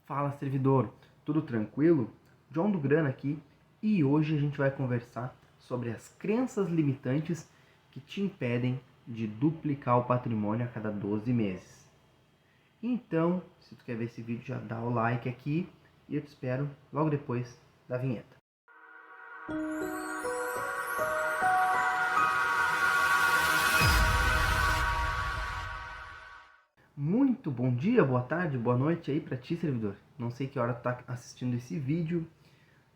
Fala, servidor, tudo tranquilo? John do Grana aqui, e hoje a gente vai conversar sobre as crenças limitantes que te impedem de duplicar o patrimônio a cada 12 meses. Então, se tu quer ver esse vídeo, já dá o like aqui e eu te espero logo depois da vinheta. Muito bom dia, boa tarde, boa noite aí pra ti, servidor. Não sei que hora tu tá assistindo esse vídeo.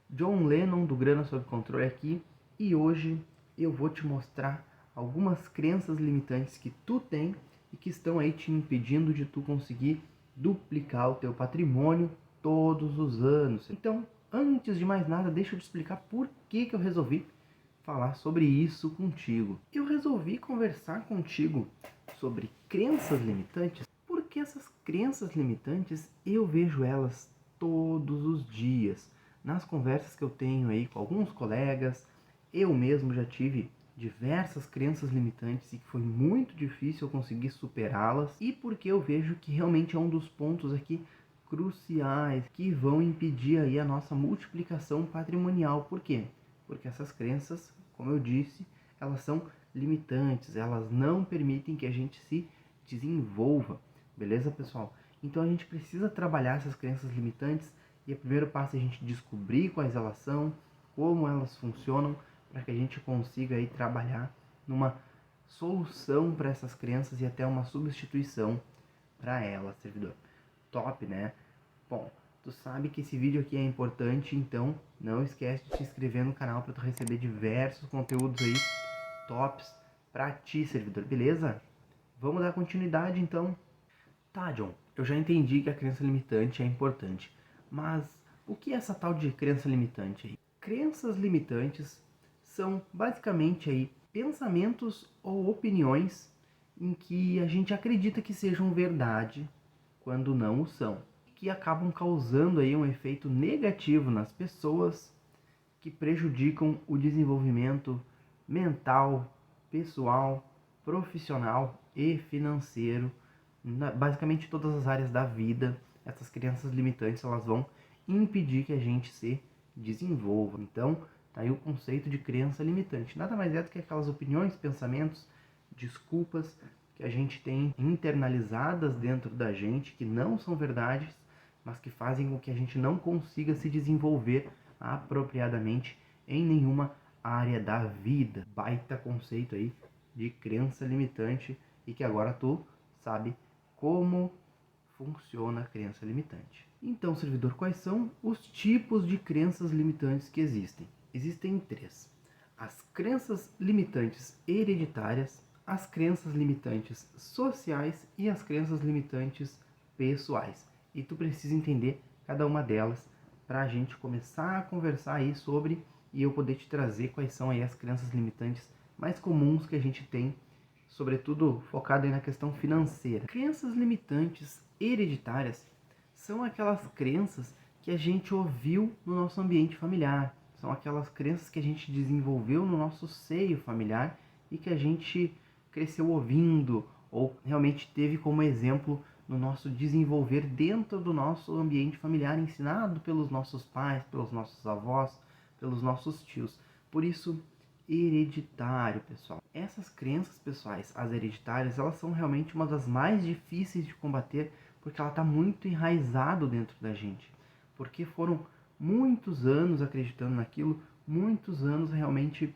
John Lennon do Grana Sob Controle aqui, e hoje eu vou te mostrar algumas crenças limitantes que tu tem e que estão aí te impedindo de tu conseguir duplicar o teu patrimônio todos os anos. Então, antes de mais nada, deixa eu te explicar por que eu resolvi falar sobre isso contigo. Eu resolvi conversar contigo sobre crenças limitantes porque essas crenças limitantes eu vejo elas todos os dias. Nas conversas que eu tenho aí com alguns colegas, eu mesmo já tive diversas crenças limitantes e que foi muito difícil eu conseguir superá-las, e porque eu vejo que realmente é um dos pontos aqui cruciais que vão impedir aí a nossa multiplicação patrimonial. Por quê? Porque essas crenças, como eu disse, elas são limitantes, elas não permitem que a gente se desenvolva. Beleza, pessoal? Então a gente precisa trabalhar essas crenças limitantes, e o primeiro passo é a gente descobrir quais elas são, como elas funcionam, para que a gente consiga aí trabalhar numa solução para essas crenças e até uma substituição para elas, servidor. Top, né? Bom, tu sabe que esse vídeo aqui é importante, então não esquece de se inscrever no canal para tu receber diversos conteúdos aí tops para ti, servidor, beleza? Vamos dar continuidade então. Tá, John, eu já entendi que a crença limitante é importante, mas o que é essa tal de crença limitante aí? Crenças limitantes são basicamente aí pensamentos ou opiniões em que a gente acredita que sejam verdade quando não o são, que acabam causando aí um efeito negativo nas pessoas, que prejudicam o desenvolvimento mental, pessoal, profissional e financeiro, basicamente todas as áreas da vida. Essas crenças limitantes, elas vão impedir que a gente se desenvolva. Então, tá aí o conceito de crença limitante. Nada mais é do que aquelas opiniões, pensamentos, desculpas que a gente tem internalizadas dentro da gente, que não são verdades, mas que fazem com que a gente não consiga se desenvolver apropriadamente em nenhuma área da vida. Baita conceito aí de crença limitante, e que agora tu sabe como funciona a crença limitante. Então, servidor, quais são os tipos de crenças limitantes que existem? Existem 3. As crenças limitantes hereditárias, as crenças limitantes sociais e as crenças limitantes pessoais. E tu precisa entender cada uma delas para a gente começar a conversar aí sobre, e eu poder te trazer quais são aí as crenças limitantes mais comuns que a gente tem, sobretudo focado aí na questão financeira. Crenças limitantes hereditárias são aquelas crenças que a gente ouviu no nosso ambiente familiar, são aquelas crenças que a gente desenvolveu no nosso seio familiar e que a gente cresceu ouvindo ou realmente teve como exemplo no nosso desenvolver dentro do nosso ambiente familiar, ensinado pelos nossos pais, pelos nossos avós, pelos nossos tios. Por isso, hereditário, pessoal. Essas crenças pessoais, as hereditárias, elas são realmente uma das mais difíceis de combater, porque ela está muito enraizado dentro da gente. Porque foram muitos anos acreditando naquilo, muitos anos realmente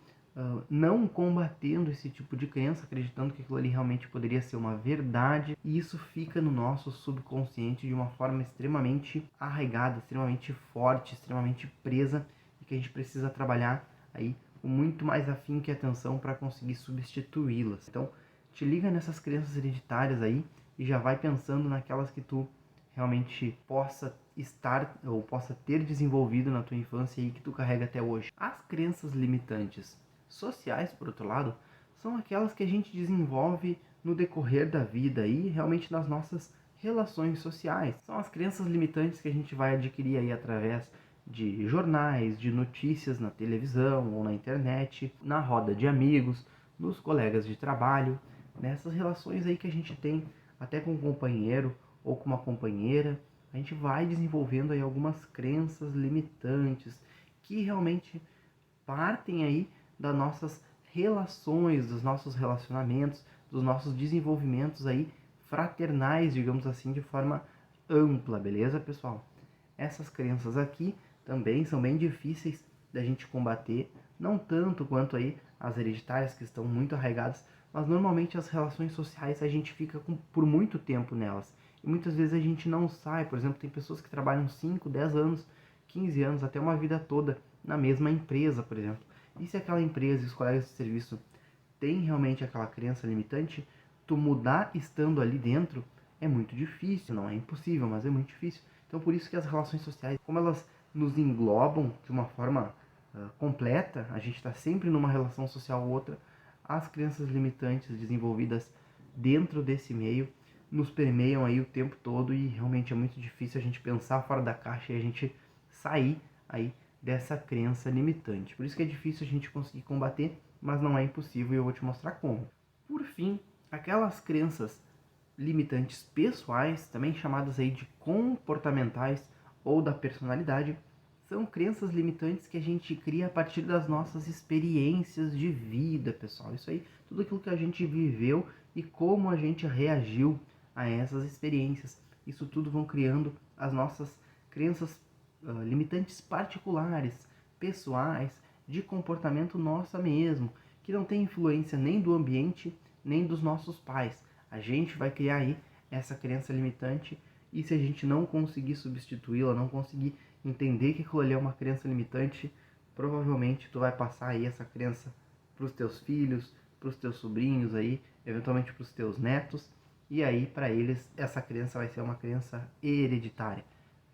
não combatendo esse tipo de crença, acreditando que aquilo ali realmente poderia ser uma verdade, e isso fica no nosso subconsciente de uma forma extremamente arraigada, extremamente forte, extremamente presa, e que a gente precisa trabalhar aí com muito mais afinco e atenção para conseguir substituí-las. Então, te liga nessas crenças hereditárias aí e já vai pensando naquelas que tu realmente possa estar ou possa ter desenvolvido na tua infância e que tu carrega até hoje. As crenças limitantes sociais, por outro lado, são aquelas que a gente desenvolve no decorrer da vida e realmente nas nossas relações sociais. São as crenças limitantes que a gente vai adquirir aí através de jornais, de notícias na televisão ou na internet, na roda de amigos, nos colegas de trabalho, nessas relações aí que a gente tem até com um companheiro ou com uma companheira, a gente vai desenvolvendo aí algumas crenças limitantes que realmente partem aí das nossas relações, dos nossos relacionamentos, dos nossos desenvolvimentos aí fraternais, digamos assim, de forma ampla, beleza, pessoal? Essas crenças aqui também são bem difíceis da gente combater, não tanto quanto aí as hereditárias, que estão muito arraigadas, mas normalmente as relações sociais a gente fica por muito tempo nelas. E muitas vezes a gente não sai, por exemplo, tem pessoas que trabalham 5, 10 anos, 15 anos, até uma vida toda na mesma empresa, por exemplo. E se aquela empresa e os colegas de serviço têm realmente aquela crença limitante, tu mudar estando ali dentro é muito difícil, não é impossível, mas é muito difícil. Então por isso que as relações sociais, como elas nos englobam de uma forma completa, a gente está sempre numa relação social ou outra, as crenças limitantes desenvolvidas dentro desse meio nos permeiam aí o tempo todo e realmente é muito difícil a gente pensar fora da caixa e a gente sair aí dessa crença limitante. Por isso que é difícil a gente conseguir combater, mas não é impossível e eu vou te mostrar como. Por fim, aquelas crenças limitantes pessoais, também chamadas aí de comportamentais ou da personalidade, são crenças limitantes que a gente cria a partir das nossas experiências de vida, pessoal. Isso aí, tudo aquilo que a gente viveu e como a gente reagiu a essas experiências. Isso tudo vão criando as nossas crenças limitantes particulares, pessoais, de comportamento nossa mesmo, que não tem influência nem do ambiente, nem dos nossos pais. A gente vai criar aí essa crença limitante e se a gente não conseguir substituí-la, não conseguir entender que aquilo ali é uma crença limitante, provavelmente tu vai passar aí essa crença para os teus filhos, para os teus sobrinhos aí, eventualmente para os teus netos, e aí para eles essa crença vai ser uma crença hereditária.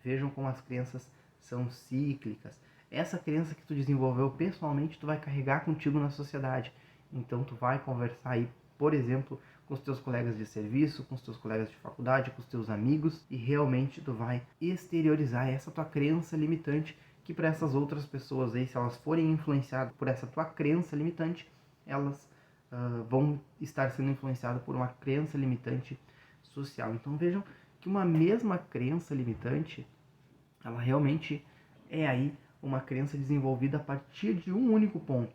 Vejam como as crenças são cíclicas. Essa crença que tu desenvolveu pessoalmente, tu vai carregar contigo na sociedade. Então tu vai conversar aí, por exemplo, com os teus colegas de serviço, com os teus colegas de faculdade, com os teus amigos, e realmente tu vai exteriorizar essa tua crença limitante, que para essas outras pessoas aí, se elas forem influenciadas por essa tua crença limitante, elas vão estar sendo influenciadas por uma crença limitante social. Então vejam que uma mesma crença limitante, ela realmente é aí uma crença desenvolvida a partir de um único ponto.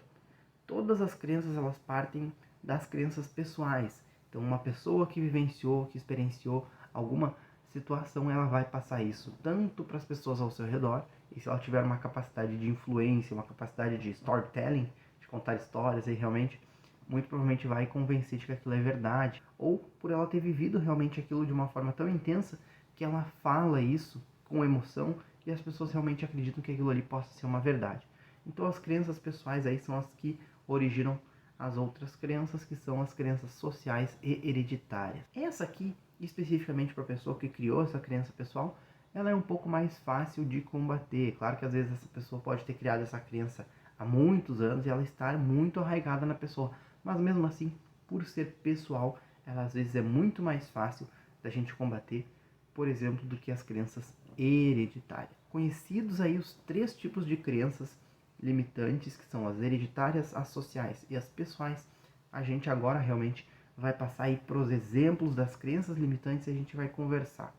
Todas as crenças elas partem das crenças pessoais. Então uma pessoa que vivenciou, que experienciou alguma situação, ela vai passar isso tanto para as pessoas ao seu redor, e se ela tiver uma capacidade de influência, uma capacidade de storytelling, de contar histórias, aí realmente muito provavelmente vai convencer de que aquilo é verdade, ou por ela ter vivido realmente aquilo de uma forma tão intensa que ela fala isso com emoção e as pessoas realmente acreditam que aquilo ali possa ser uma verdade. Então as crenças pessoais aí são as que originam as outras crenças, que são as crenças sociais e hereditárias. Essa aqui, especificamente para a pessoa que criou essa crença pessoal, ela é um pouco mais fácil de combater. Claro que às vezes essa pessoa pode ter criado essa crença há muitos anos e ela estar muito arraigada na pessoa, mas mesmo assim, por ser pessoal, ela às vezes é muito mais fácil da gente combater, por exemplo, do que as crenças hereditárias. Conhecidos aí os 3 tipos de crenças limitantes, que são as hereditárias, as sociais e as pessoais, a gente agora realmente vai passar aí para os exemplos das crenças limitantes e a gente vai conversar.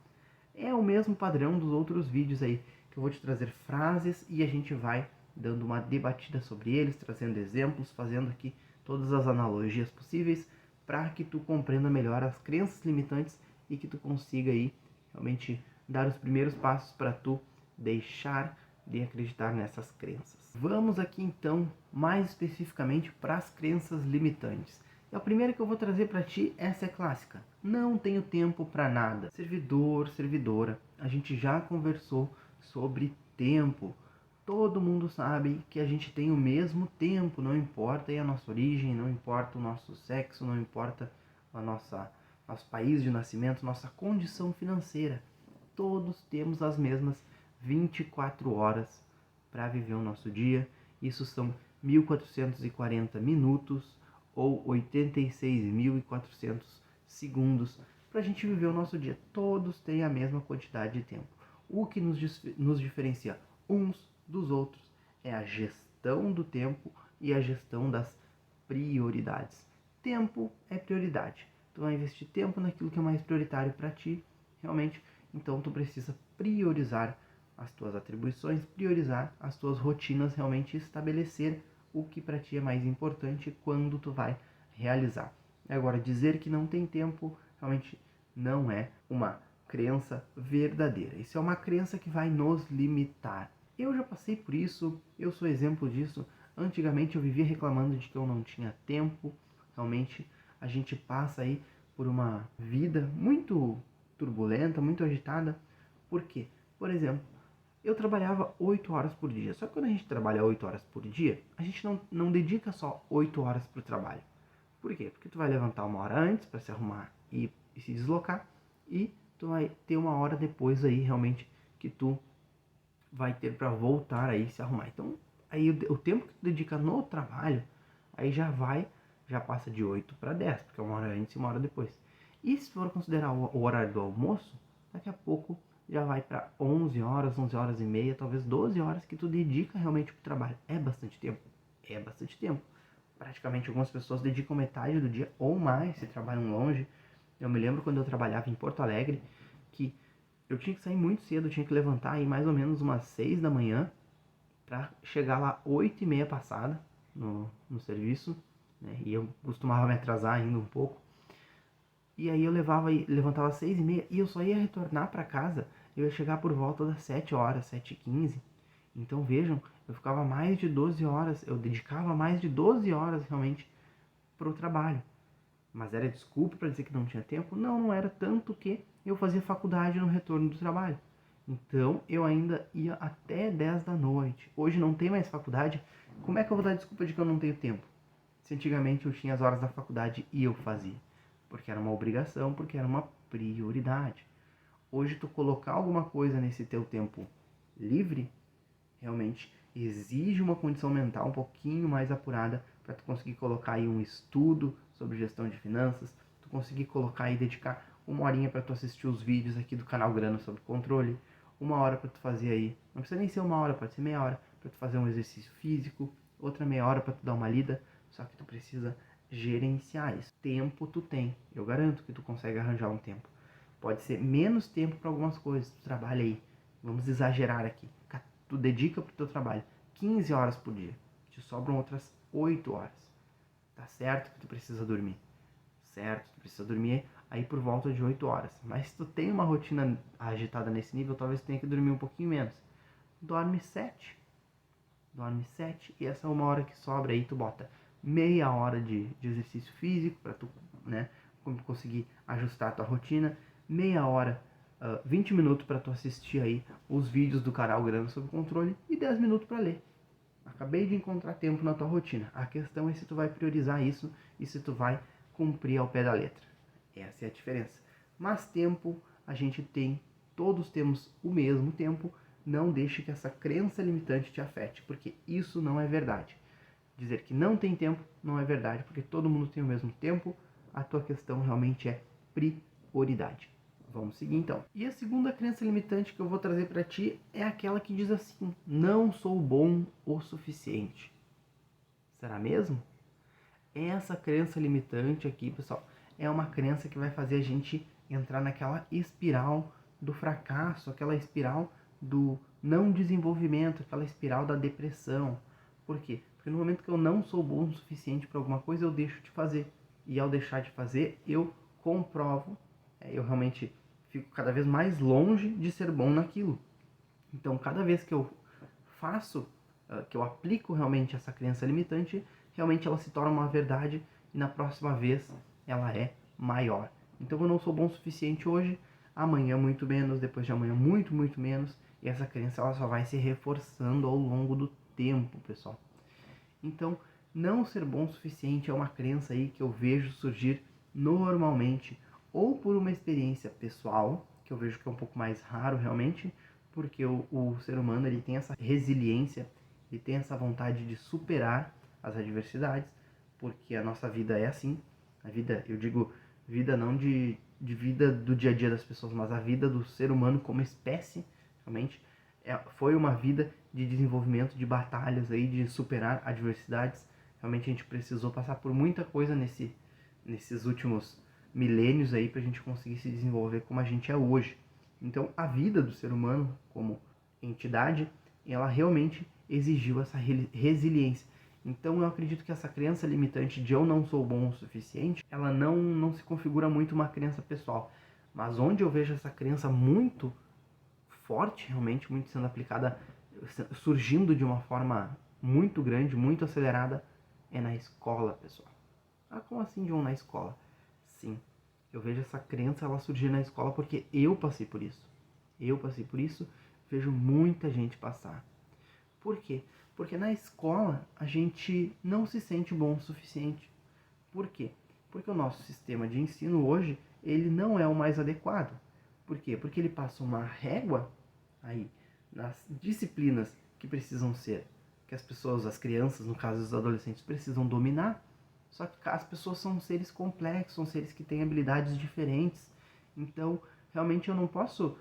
É o mesmo padrão dos outros vídeos aí, que eu vou te trazer frases e a gente vai dando uma debatida sobre eles, trazendo exemplos, fazendo aqui todas as analogias possíveis para que tu compreenda melhor as crenças limitantes e que tu consiga aí realmente dar os primeiros passos para tu deixar de acreditar nessas crenças. Vamos aqui então mais especificamente para as crenças limitantes. E a primeira que eu vou trazer para ti, essa é clássica. Não tenho tempo para nada. Servidor, servidora, a gente já conversou sobre tempo. Todo mundo sabe que a gente tem o mesmo tempo, não importa a nossa origem, não importa o nosso sexo, não importa nosso país de nascimento, nossa condição financeira. Todos temos as mesmas 24 horas para viver o nosso dia. Isso são 1440 minutos ou 86.400 segundos para a gente viver o nosso dia. Todos têm a mesma quantidade de tempo. O que nos diferencia uns dos outros é a gestão do tempo e a gestão das prioridades. Tempo é prioridade. Tu vai investir tempo naquilo que é mais prioritário para ti, realmente. Então tu precisa priorizar as tuas atribuições, priorizar as tuas rotinas, realmente estabelecer o que para ti é mais importante quando tu vai realizar. Agora, dizer que não tem tempo realmente não é uma crença verdadeira. Isso é uma crença que vai nos limitar. Eu já passei por isso, eu sou exemplo disso. Antigamente eu vivia reclamando de que eu não tinha tempo. Realmente a gente passa aí por uma vida muito turbulenta, muito agitada. Por quê? Por exemplo, eu trabalhava 8 horas por dia. Só que quando a gente trabalha 8 horas por dia, a gente não dedica só 8 horas para o trabalho. Por quê? Porque tu vai levantar 1 hora antes para se arrumar e se deslocar, e tu vai ter 1 hora depois aí realmente que tu vai ter para voltar aí se arrumar. Então, aí o tempo que tu dedica no trabalho, aí já passa de 8 para 10, porque é 1 hora antes e 1 hora depois. E se for considerar o horário do almoço, daqui a pouco já vai para 11 horas, 11 horas e meia, talvez 12 horas que tu dedica realmente pro trabalho. É bastante tempo. É bastante tempo. Praticamente algumas pessoas dedicam metade do dia ou mais se trabalham longe. Eu me lembro quando eu trabalhava em Porto Alegre que eu tinha que sair muito cedo, eu tinha que levantar aí mais ou menos umas 6 da manhã para chegar lá 8 e meia passada no serviço, né? E eu costumava me atrasar ainda um pouco. E aí eu levantava às 6 e meia e eu só ia retornar para casa, eu ia chegar por volta das 7 horas, 7h15. Então vejam, eu ficava mais de 12 horas, eu dedicava mais de 12 horas realmente para o trabalho. Mas era desculpa para dizer que não tinha tempo? Não, não era, tanto que eu fazia faculdade no retorno do trabalho. Então eu ainda ia até 10 da noite. Hoje não tem mais faculdade, como é que eu vou dar desculpa de que eu não tenho tempo? Se antigamente eu tinha as horas da faculdade e eu fazia. Porque era uma obrigação, porque era uma prioridade. Hoje tu colocar alguma coisa nesse teu tempo livre, realmente exige uma condição mental um pouquinho mais apurada para tu conseguir colocar aí um estudo sobre gestão de finanças, tu conseguir colocar e dedicar 1 horinha para tu assistir os vídeos aqui do canal Grana sobre controle, 1 hora para tu fazer aí, não precisa nem ser 1 hora, pode ser meia hora para tu fazer um exercício físico, outra meia hora para tu dar uma lida, só que tu precisa gerenciar isso. Tempo tu tem, eu garanto que tu consegue arranjar um tempo. Pode ser menos tempo para algumas coisas, tu trabalha aí, vamos exagerar aqui, tu dedica pro teu trabalho 15 horas por dia, te sobram outras 8 horas. Tá certo que tu precisa dormir, certo? Tu precisa dormir aí por volta de 8 horas. Mas se tu tem uma rotina agitada nesse nível, talvez tu tenha que dormir um pouquinho menos. Dorme 7. Dorme 7 e essa 1 hora que sobra aí tu bota meia hora de exercício físico para tu, né, conseguir ajustar a tua rotina, meia hora 20 minutos para tu assistir aí os vídeos do canal Grana Sob Controle e 10 minutos para ler. Acabei de encontrar tempo na tua rotina. A questão é se tu vai priorizar isso e se tu vai cumprir ao pé da letra. Essa é a diferença. Mas tempo a gente tem, todos temos o mesmo tempo. Não deixe que essa crença limitante te afete, porque isso não é verdade. Dizer que não tem tempo não é verdade, porque todo mundo tem o mesmo tempo. A tua questão realmente é prioridade. Vamos seguir então. E a segunda crença limitante que eu vou trazer para ti é aquela que diz assim: não sou bom o suficiente. Será mesmo? Essa crença limitante aqui, pessoal, é uma crença que vai fazer a gente entrar naquela espiral do fracasso, aquela espiral do não desenvolvimento, aquela espiral da depressão. Por quê? Porque no momento que eu não sou bom o suficiente para alguma coisa, eu deixo de fazer. E ao deixar de fazer, eu comprovo, eu realmente fico cada vez mais longe de ser bom naquilo. Então, cada vez que eu faço, que eu aplico realmente essa crença limitante, realmente ela se torna uma verdade e na próxima vez ela é maior. Então, eu não sou bom o suficiente hoje, amanhã muito menos, depois de amanhã muito, muito menos, e essa crença ela só vai se reforçando ao longo do tempo, pessoal. Então, não ser bom o suficiente é uma crença aí que eu vejo surgir normalmente, ou por uma experiência pessoal, que eu vejo que é um pouco mais raro realmente, porque o ser humano ele tem essa resiliência, ele tem essa vontade de superar as adversidades, porque a nossa vida é assim. A vida, eu digo vida não de vida do dia a dia das pessoas, mas a vida do ser humano como espécie, realmente, foi uma vida de desenvolvimento, de batalhas, aí, de superar adversidades. Realmente a gente precisou passar por muita coisa nesses últimos milênios aí para a gente conseguir se desenvolver como a gente é hoje. Então, a vida do ser humano como entidade, ela realmente exigiu essa resiliência. Então, eu acredito que essa crença limitante de eu não sou bom o suficiente, ela não se configura muito uma crença pessoal. Mas onde eu vejo essa crença muito forte, realmente, muito sendo aplicada, surgindo de uma forma muito grande, muito acelerada, é na escola, pessoal. Ah, como assim, John, na escola? Sim, eu vejo essa crença ela surgir na escola porque eu passei por isso. Eu passei por isso, vejo muita gente passar. Por quê? Porque na escola a gente não se sente bom o suficiente. Por quê? Porque o nosso sistema de ensino hoje, ele não é o mais adequado. Por quê? Porque ele passa uma régua aí nas disciplinas que precisam ser, que as pessoas, as crianças, no caso os adolescentes, precisam dominar. Só que as pessoas são seres complexos, são seres que têm habilidades diferentes. Então, realmente eu não posso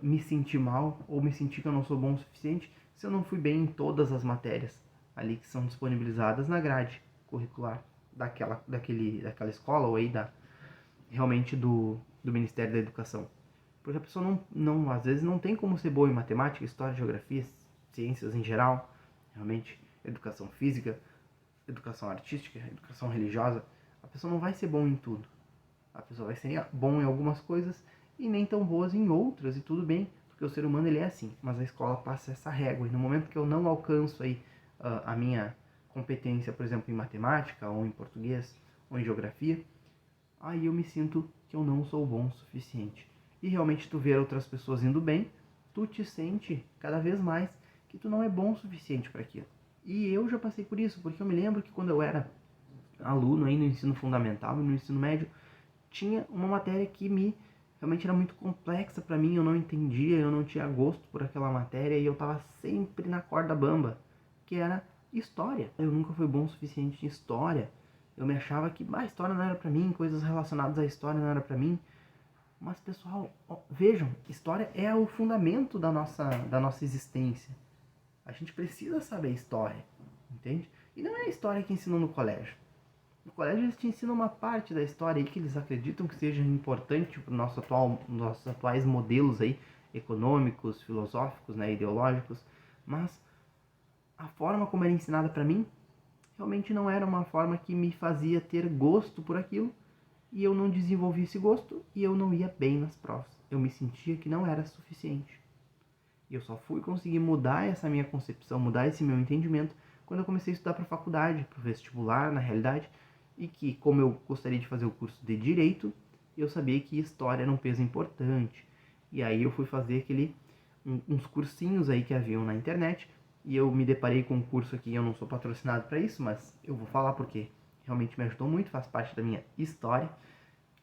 me sentir mal ou me sentir que eu não sou bom o suficiente se eu não fui bem em todas as matérias ali que são disponibilizadas na grade curricular daquela escola ou aí realmente do Ministério da Educação. Porque a pessoa às vezes não tem como ser boa em matemática, história, geografia, ciências em geral, realmente educação física, educação artística, educação religiosa. A pessoa não vai ser bom em tudo. A pessoa vai ser bom em algumas coisas e nem tão boas em outras, e tudo bem, porque o ser humano ele é assim. Mas a escola passa essa régua, e no momento que eu não alcanço aí a minha competência, por exemplo, em matemática, ou em português, ou em geografia, aí eu me sinto que eu não sou bom o suficiente. E realmente tu ver outras pessoas indo bem, tu te sente cada vez mais que tu não é bom o suficiente para aquilo. E eu já passei por isso, porque eu me lembro que quando eu era aluno aí no ensino fundamental e no ensino médio, tinha uma matéria que realmente era muito complexa para mim, eu não entendia, eu não tinha gosto por aquela matéria e eu tava sempre na corda bamba, que era história. Eu nunca fui bom o suficiente em história. Eu me achava que a história não era para mim, coisas relacionadas à história não era para mim. Mas pessoal, vejam, história é o fundamento da nossa existência. A gente precisa saber história, entende? E não é a história que ensinam no colégio. No colégio eles te ensinam uma parte da história aí que eles acreditam que seja importante para nossos atuais modelos aí, econômicos, filosóficos, né, ideológicos. Mas a forma como era ensinada para mim realmente não era uma forma que me fazia ter gosto por aquilo. E eu não desenvolvi esse gosto e eu não ia bem nas provas. Eu me sentia que não era suficiente. E eu só fui conseguir mudar essa minha concepção, mudar esse meu entendimento, quando eu comecei a estudar para a faculdade, para o vestibular, na realidade, e que, como eu gostaria de fazer o curso de Direito, eu sabia que História era um peso importante. E aí eu fui fazer uns cursinhos aí que haviam na internet, e eu me deparei com um curso aqui, eu não sou patrocinado para isso, mas eu vou falar porque realmente me ajudou muito, faz parte da minha história,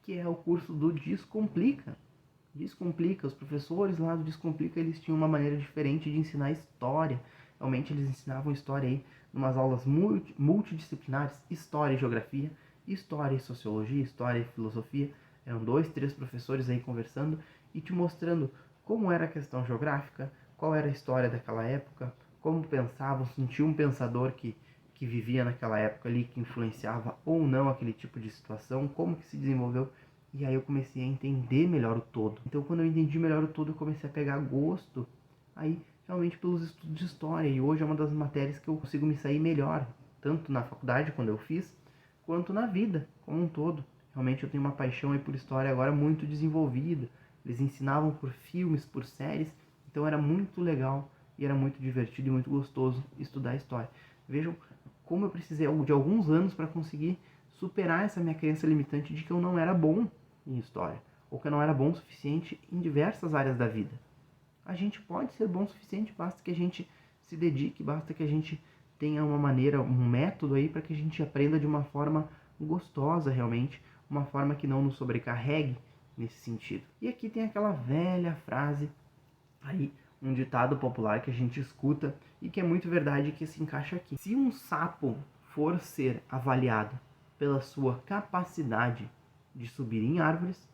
que é o curso do Descomplica. Descomplica, os professores lá do Descomplica, eles tinham uma maneira diferente de ensinar história. Realmente eles ensinavam história aí em umas aulas multidisciplinares, história e geografia, história e sociologia, história e filosofia. Eram 2, 3 professores aí conversando e te mostrando como era a questão geográfica, qual era a história daquela época, como pensavam, sentiam um pensador que vivia naquela época ali, que influenciava ou não aquele tipo de situação, como que se desenvolveu. E aí eu comecei a entender melhor o todo. Então quando eu entendi melhor o todo, eu comecei a pegar gosto aí realmente pelos estudos de história. E hoje é uma das matérias que eu consigo me sair melhor, tanto na faculdade, quando eu fiz, quanto na vida como um todo. Realmente eu tenho uma paixão aí por história agora muito desenvolvida. Eles ensinavam por filmes, por séries, então era muito legal e era muito divertido e muito gostoso estudar história. Vejam como eu precisei de alguns anos para conseguir superar essa minha crença limitante de que eu não era bom em história, ou que eu não era bom o suficiente em diversas áreas da vida. A gente pode ser bom o suficiente, basta que a gente se dedique, basta que a gente tenha uma maneira, um método aí para que a gente aprenda de uma forma gostosa realmente, uma forma que não nos sobrecarregue nesse sentido. E aqui tem aquela velha frase aí, um ditado popular que a gente escuta e que é muito verdade, que se encaixa aqui. Se um sapo for ser avaliado pela sua capacidade de subir em árvores,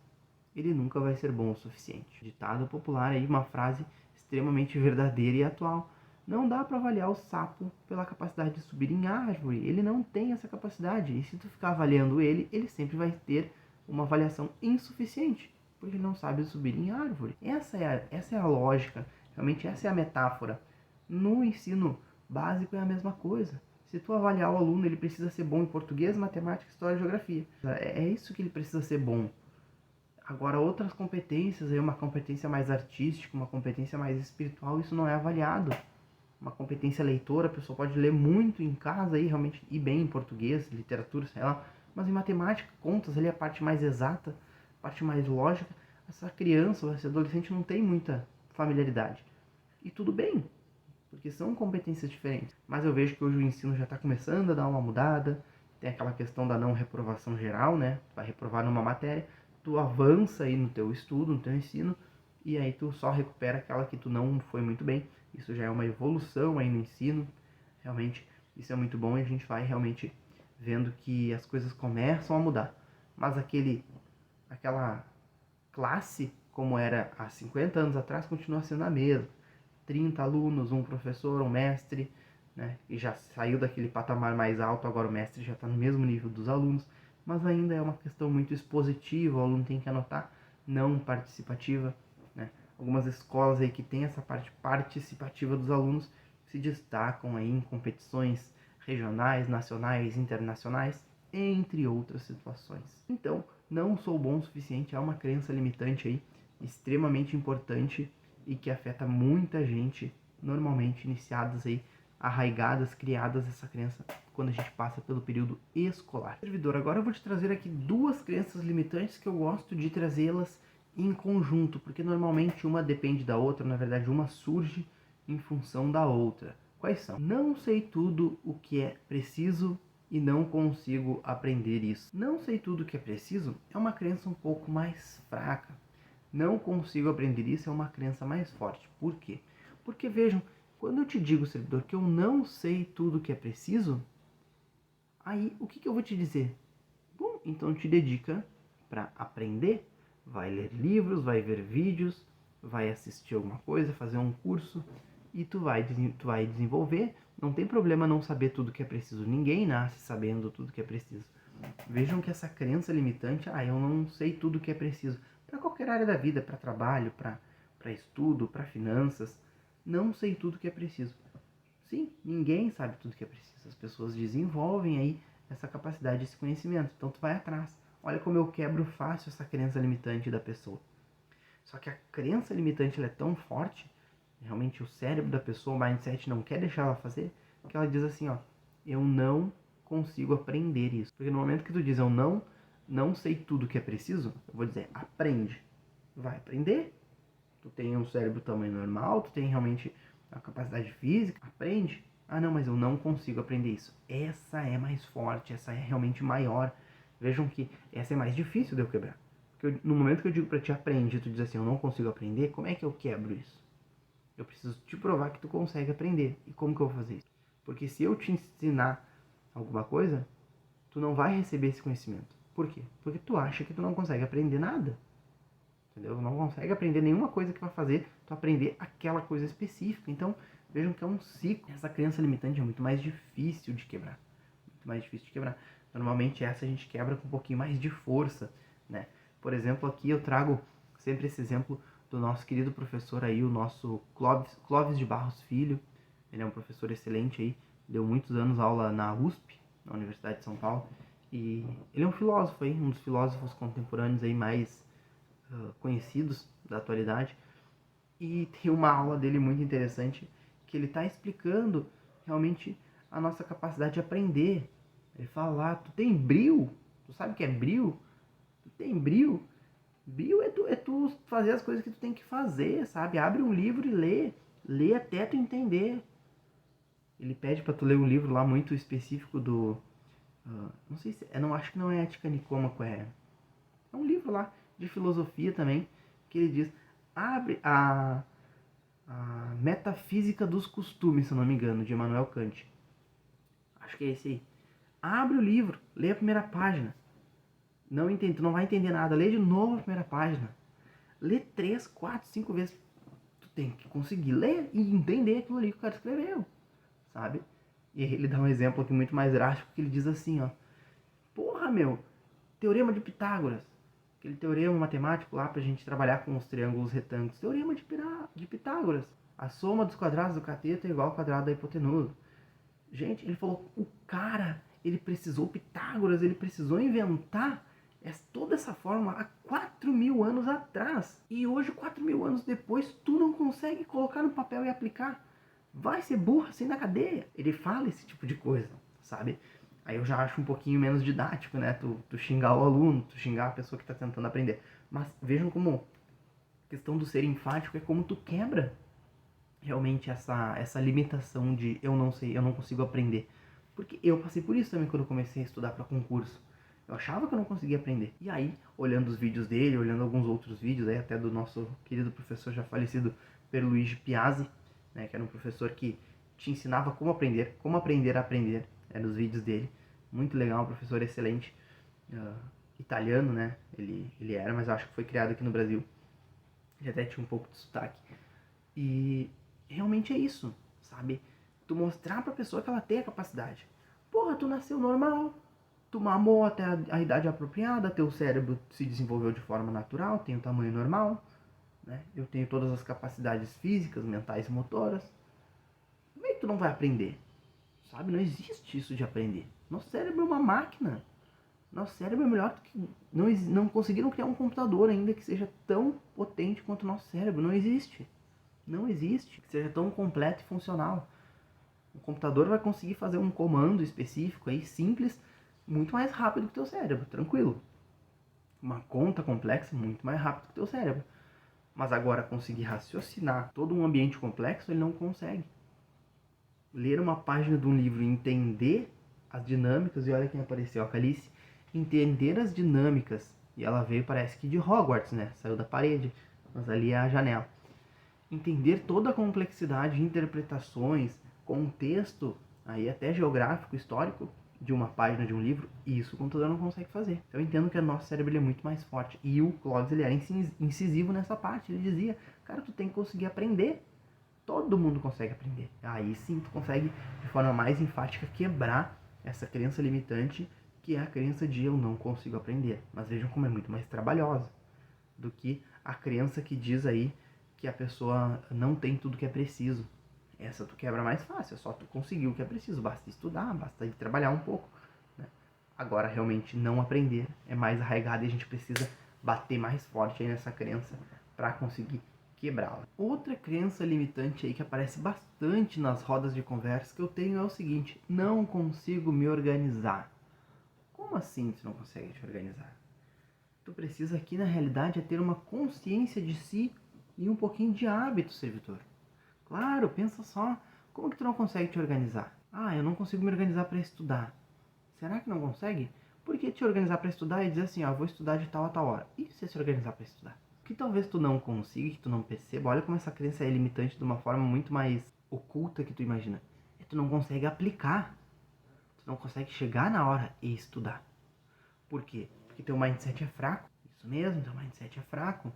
ele nunca vai ser bom o suficiente. Ditado popular aí, uma frase extremamente verdadeira e atual. Não dá para avaliar o sapo pela capacidade de subir em árvore. Ele não tem essa capacidade. E se tu ficar avaliando ele, ele sempre vai ter uma avaliação insuficiente. porque ele não sabe subir em árvore. Essa é a lógica, realmente essa é a metáfora. No ensino básico é a mesma coisa. Se tu avaliar o aluno, ele precisa ser bom em português, matemática, história e geografia. É isso que ele precisa ser bom. Agora, outras competências, aí uma competência mais artística, uma competência mais espiritual, isso não é avaliado. Uma competência leitora, a pessoa pode ler muito em casa aí, realmente ir bem em português, literatura, sei lá, mas em matemática, contas, ali a parte mais exata, a parte mais lógica, essa criança ou esse adolescente não tem muita familiaridade. E tudo bem, porque são competências diferentes. Mas eu vejo que hoje o ensino já está começando a dar uma mudada, tem aquela questão da não reprovação geral, né? Tu vai reprovar numa matéria, tu avança aí no teu estudo, no teu ensino, e aí tu só recupera aquela que tu não foi muito bem. Isso já é uma evolução aí no ensino, realmente isso é muito bom e a gente vai realmente vendo que as coisas começam a mudar. Mas aquela classe, como era há 50 anos atrás, continua sendo a mesma. 30 alunos, um professor, um mestre, né? E já saiu daquele patamar mais alto, agora o mestre já está no mesmo nível dos alunos, mas ainda é uma questão muito expositiva, o aluno tem que anotar, não participativa, né? Algumas escolas aí que tem essa parte participativa dos alunos se destacam aí em competições regionais, nacionais, internacionais, entre outras situações. Então, não sou bom o suficiente é uma crença limitante aí, extremamente importante e que afeta muita gente, normalmente iniciadas aí, arraigadas, criadas essa crença quando a gente passa pelo período escolar. Servidor, agora eu vou te trazer aqui duas crenças limitantes que eu gosto de trazê-las em conjunto, porque normalmente uma depende da outra, na verdade uma surge em função da outra. Quais são? Não sei tudo o que é preciso e não consigo aprender isso. Não sei tudo o que é preciso é uma crença um pouco mais fraca. Não consigo aprender isso é uma crença mais forte. Por quê? Porque vejam, quando eu te digo, servidor, que eu não sei tudo o que é preciso, aí o que eu vou te dizer? Bom, então te dedica para aprender, vai ler livros, vai ver vídeos, vai assistir alguma coisa, fazer um curso e tu vai desenvolver. Não tem problema não saber tudo que é preciso. Ninguém nasce sabendo tudo que é preciso. Vejam que essa crença limitante, eu não sei tudo que é preciso. Para qualquer área da vida, para trabalho, para estudo, para finanças, não sei tudo que é preciso. Sim, ninguém sabe tudo que é preciso. As pessoas desenvolvem aí essa capacidade, esse conhecimento. Então tu vai atrás. Olha como eu quebro fácil essa crença limitante da pessoa. Só que a crença limitante ela é tão forte, realmente o cérebro da pessoa, o mindset não quer deixar ela fazer, que ela diz assim, eu não consigo aprender isso. Porque no momento que tu diz eu não sei tudo que é preciso, eu vou dizer, aprende. Vai aprender. Tu tem um cérebro tamanho normal, tu tem realmente a capacidade física, aprende. Não, mas eu não consigo aprender isso. Essa é mais forte, essa é realmente maior. Vejam que essa é mais difícil de eu quebrar. Porque no momento que eu digo pra ti aprende, tu diz assim, eu não consigo aprender, como é que eu quebro isso? Eu preciso te provar que tu consegue aprender. E como que eu vou fazer isso? Porque se eu te ensinar alguma coisa, tu não vai receber esse conhecimento. Por quê? Porque tu acha que tu não consegue aprender nada. Entendeu? Não consegue aprender nenhuma coisa que vai fazer tu aprender aquela coisa específica. Então, vejam que é um ciclo. Essa crença limitante é muito mais difícil de quebrar. Muito mais difícil de quebrar. Normalmente essa a gente quebra com um pouquinho mais de força, né? Por exemplo, aqui eu trago sempre esse exemplo do nosso querido professor aí, o nosso Clóvis de Barros Filho. Ele é um professor excelente aí, deu muitos anos aula na USP, na Universidade de São Paulo. E ele é um filósofo aí, um dos filósofos contemporâneos aí mais conhecidos da atualidade. E tem uma aula dele muito interessante que ele está explicando realmente a nossa capacidade de aprender. Ele fala lá, tu tem brio? Tu sabe o que é brio? Tu tem brio? Brio é tu fazer as coisas que tu tem que fazer, sabe? Abre um livro e lê. Lê até tu entender. Ele pede para tu ler um livro lá muito específico do... não sei se... não, acho que não é Ética Nicômaco, é um livro lá de filosofia também, que ele diz, abre a Metafísica dos Costumes, se eu não me engano, de Immanuel Kant. Acho que é esse aí. Abre o livro, lê a primeira página. Não entende, tu não vai entender nada. Lê de novo a primeira página. Lê 3, 4, 5 vezes. Tu tem que conseguir ler e entender aquilo ali que o cara escreveu, sabe? E ele dá um exemplo aqui muito mais drástico, que ele diz assim, porra, meu, Teorema de Pitágoras. aquele teorema matemático lá pra gente trabalhar com os triângulos retângulos. Teorema de Pitágoras. A soma dos quadrados do cateto é igual ao quadrado da hipotenusa. Gente, ele falou, o cara, ele precisou, Pitágoras, ele precisou inventar toda essa fórmula há 4.000 anos atrás. E hoje, 4.000 anos depois, tu não consegue colocar no papel e aplicar. Vai ser burro assim na cadeia. Ele fala esse tipo de coisa, sabe? Aí eu já acho um pouquinho menos didático, né? Tu xingar o aluno, tu xingar a pessoa que está tentando aprender. Mas vejam como a questão do ser enfático é como tu quebra realmente essa limitação de eu não sei, eu não consigo aprender. Porque eu passei por isso também quando eu comecei a estudar para concurso. Eu achava que eu não conseguia aprender. E aí, olhando os vídeos dele, olhando alguns outros vídeos, aí até do nosso querido professor já falecido, Pierluigi Piazzi, né, que era um professor que te ensinava como aprender a aprender. Eram os vídeos dele. Muito legal, um professor excelente. Italiano, né? Ele era, mas eu acho que foi criado aqui no Brasil. Ele até tinha um pouco de sotaque. E realmente é isso, sabe? Tu mostrar pra pessoa que ela tem a capacidade. Porra, tu nasceu normal, tu mamou até a idade apropriada, teu cérebro se desenvolveu de forma natural, tem o tamanho normal, né? Eu tenho todas as capacidades físicas, mentais e motoras. Como é que tu não vai aprender? Sabe? Não existe isso de aprender. Nosso cérebro é uma máquina. Nosso cérebro é melhor do que... Não conseguiram criar um computador ainda que seja tão potente quanto o nosso cérebro. Não existe. Não existe que seja tão completo e funcional. O computador vai conseguir fazer um comando específico aí, simples, muito mais rápido que o teu cérebro, tranquilo. Uma conta complexa, muito mais rápido que o teu cérebro. Mas agora conseguir raciocinar todo um ambiente complexo, ele não consegue. Ler uma página de um livro e entender as dinâmicas, e olha quem apareceu, a Calice, entender as dinâmicas, e ela veio, parece que de Hogwarts, né? Saiu da parede, mas ali é a janela. Entender toda a complexidade de interpretações, contexto, aí até geográfico, histórico, de uma página de um livro, e isso o computador não consegue fazer. Então eu entendo que o nosso cérebro é muito mais forte. E o Clóvis, ele era incisivo nessa parte. Ele dizia, cara, tu tem que conseguir aprender. Todo mundo consegue aprender. Aí sim tu consegue, de forma mais enfática, quebrar essa crença limitante, que é a crença de eu não consigo aprender. Mas vejam como é muito mais trabalhosa do que a crença que diz aí que a pessoa não tem tudo que é preciso. Essa tu quebra mais fácil, é só tu conseguir o que é preciso, basta estudar, basta ir trabalhar um pouco, né? Agora, realmente, não aprender é mais arraigado e a gente precisa bater mais forte aí nessa crença para conseguir quebrá-la. Outra crença limitante aí que aparece bastante nas rodas de conversa que eu tenho é o seguinte: não consigo me organizar. Como assim tu não consegue te organizar? Tu precisa aqui, na realidade, é ter uma consciência de si e um pouquinho de hábito, servidor. Claro, pensa só, como que tu não consegue te organizar? Ah, eu não consigo me organizar para estudar. Será que não consegue? Por que te organizar para estudar e dizer assim, ó, vou estudar de tal a tal hora? E se organizar para estudar? O que talvez tu não consiga, que tu não perceba, olha como essa crença é limitante de uma forma muito mais oculta que tu imagina. É que tu não consegue aplicar. Tu não consegue chegar na hora e estudar. Por quê? Porque teu mindset é fraco. Isso mesmo, teu mindset é fraco.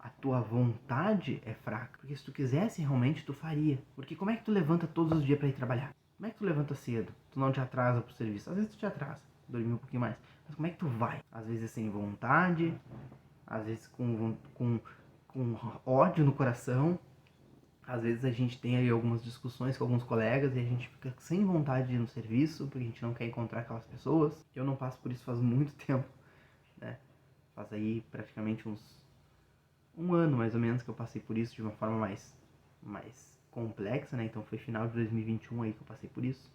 A tua vontade é fraca. Porque se tu quisesse realmente, tu faria. Porque como é que tu levanta todos os dias para ir trabalhar? Como é que tu levanta cedo? Tu não te atrasa pro serviço. Às vezes tu te atrasa, dormir um pouquinho mais. Mas como é que tu vai? Às vezes sem vontade, às vezes com ódio no coração. Às vezes a gente tem aí algumas discussões com alguns colegas e a gente fica sem vontade de ir no serviço, porque a gente não quer encontrar aquelas pessoas. Eu não passo por isso faz muito tempo, né? Faz aí praticamente um ano mais ou menos que eu passei por isso de uma forma mais complexa, né? Então foi final de 2021 aí que eu passei por isso.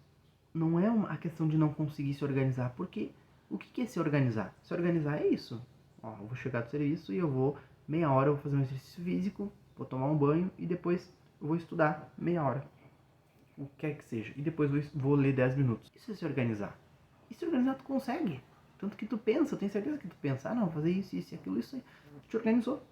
Não é a questão de não conseguir se organizar, porque o que é se organizar? Se organizar é isso. Ó, eu vou chegar do serviço e eu vou, meia hora eu vou fazer um exercício físico, vou tomar um banho e depois eu vou estudar meia hora. O que quer que seja. E depois vou ler 10 minutos. Isso é se organizar. E se organizar tu consegue. Tanto que tu pensa, eu tenho certeza que tu pensa, não, vou fazer isso, isso e aquilo, isso aí. Tu te organizou.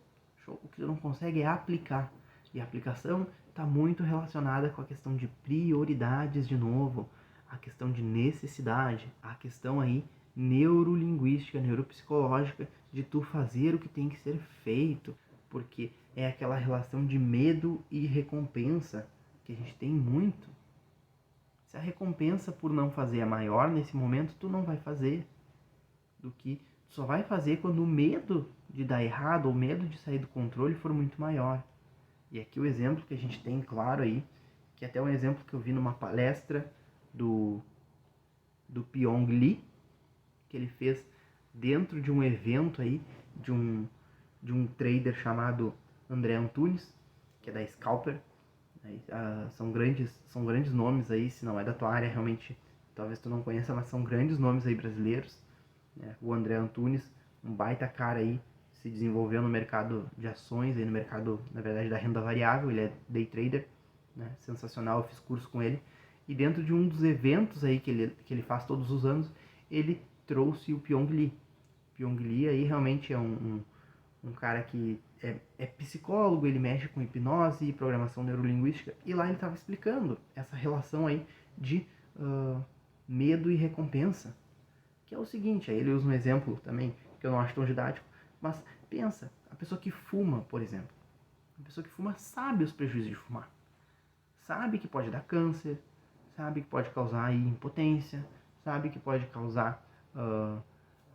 Show. O que tu não consegue é aplicar. E a aplicação está muito relacionada com a questão de prioridades de novo. A questão de necessidade. A questão aí neurolinguística, neuropsicológica de tu fazer o que tem que ser feito. Porque é aquela relação de medo e recompensa que a gente tem muito. Se a recompensa por não fazer é maior nesse momento, tu não vai fazer do que só vai fazer quando o medo de dar errado ou o medo de sair do controle for muito maior. E aqui o exemplo que a gente tem claro aí, que é até um exemplo que eu vi numa palestra do Pyong Lee, que ele fez dentro de um evento aí, de um trader chamado André Antunes, que é da Scalper. São grandes nomes aí, se não é da tua área, realmente, talvez tu não conheça, mas são grandes nomes aí brasileiros. O André Antunes, um baita cara aí, se desenvolveu no mercado de ações, aí no mercado, na verdade, da renda variável. Ele é day trader, né? Sensacional, eu fiz curso com ele. E dentro de um dos eventos aí que ele faz todos os anos, ele trouxe o Pyong Lee. Pyong Lee aí realmente é um cara que é psicólogo, ele mexe com hipnose e programação neurolinguística, e lá ele estava explicando essa relação aí de medo e recompensa, que é o seguinte. Aí ele usa um exemplo também, que eu não acho tão didático, mas pensa, a pessoa que fuma, por exemplo, a pessoa que fuma sabe os prejuízos de fumar, sabe que pode dar câncer, sabe que pode causar aí impotência, sabe que pode causar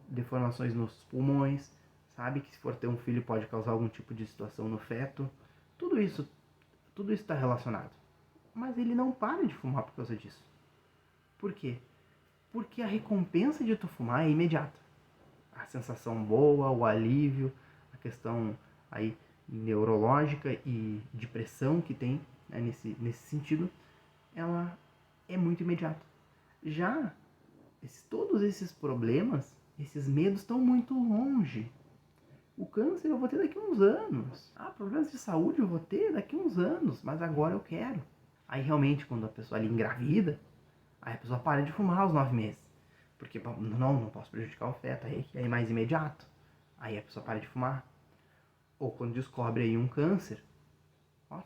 deformações nos pulmões, sabe que se for ter um filho pode causar algum tipo de situação no feto. Tudo isso está relacionado. Mas ele não para de fumar por causa disso. Por quê? Porque a recompensa de tu fumar é imediata. A sensação boa, o alívio, a questão aí neurológica e de pressão que tem, né, nesse sentido, ela é muito imediata. Já todos esses problemas, esses medos estão muito longe. O câncer eu vou ter daqui a uns anos. Problemas de saúde eu vou ter daqui a uns anos, mas agora eu quero. Aí realmente, quando a pessoa ali engravida, aí a pessoa para de fumar aos 9 meses. Porque não posso prejudicar o feto, aí é mais imediato. Aí a pessoa para de fumar. Ou quando descobre aí um câncer,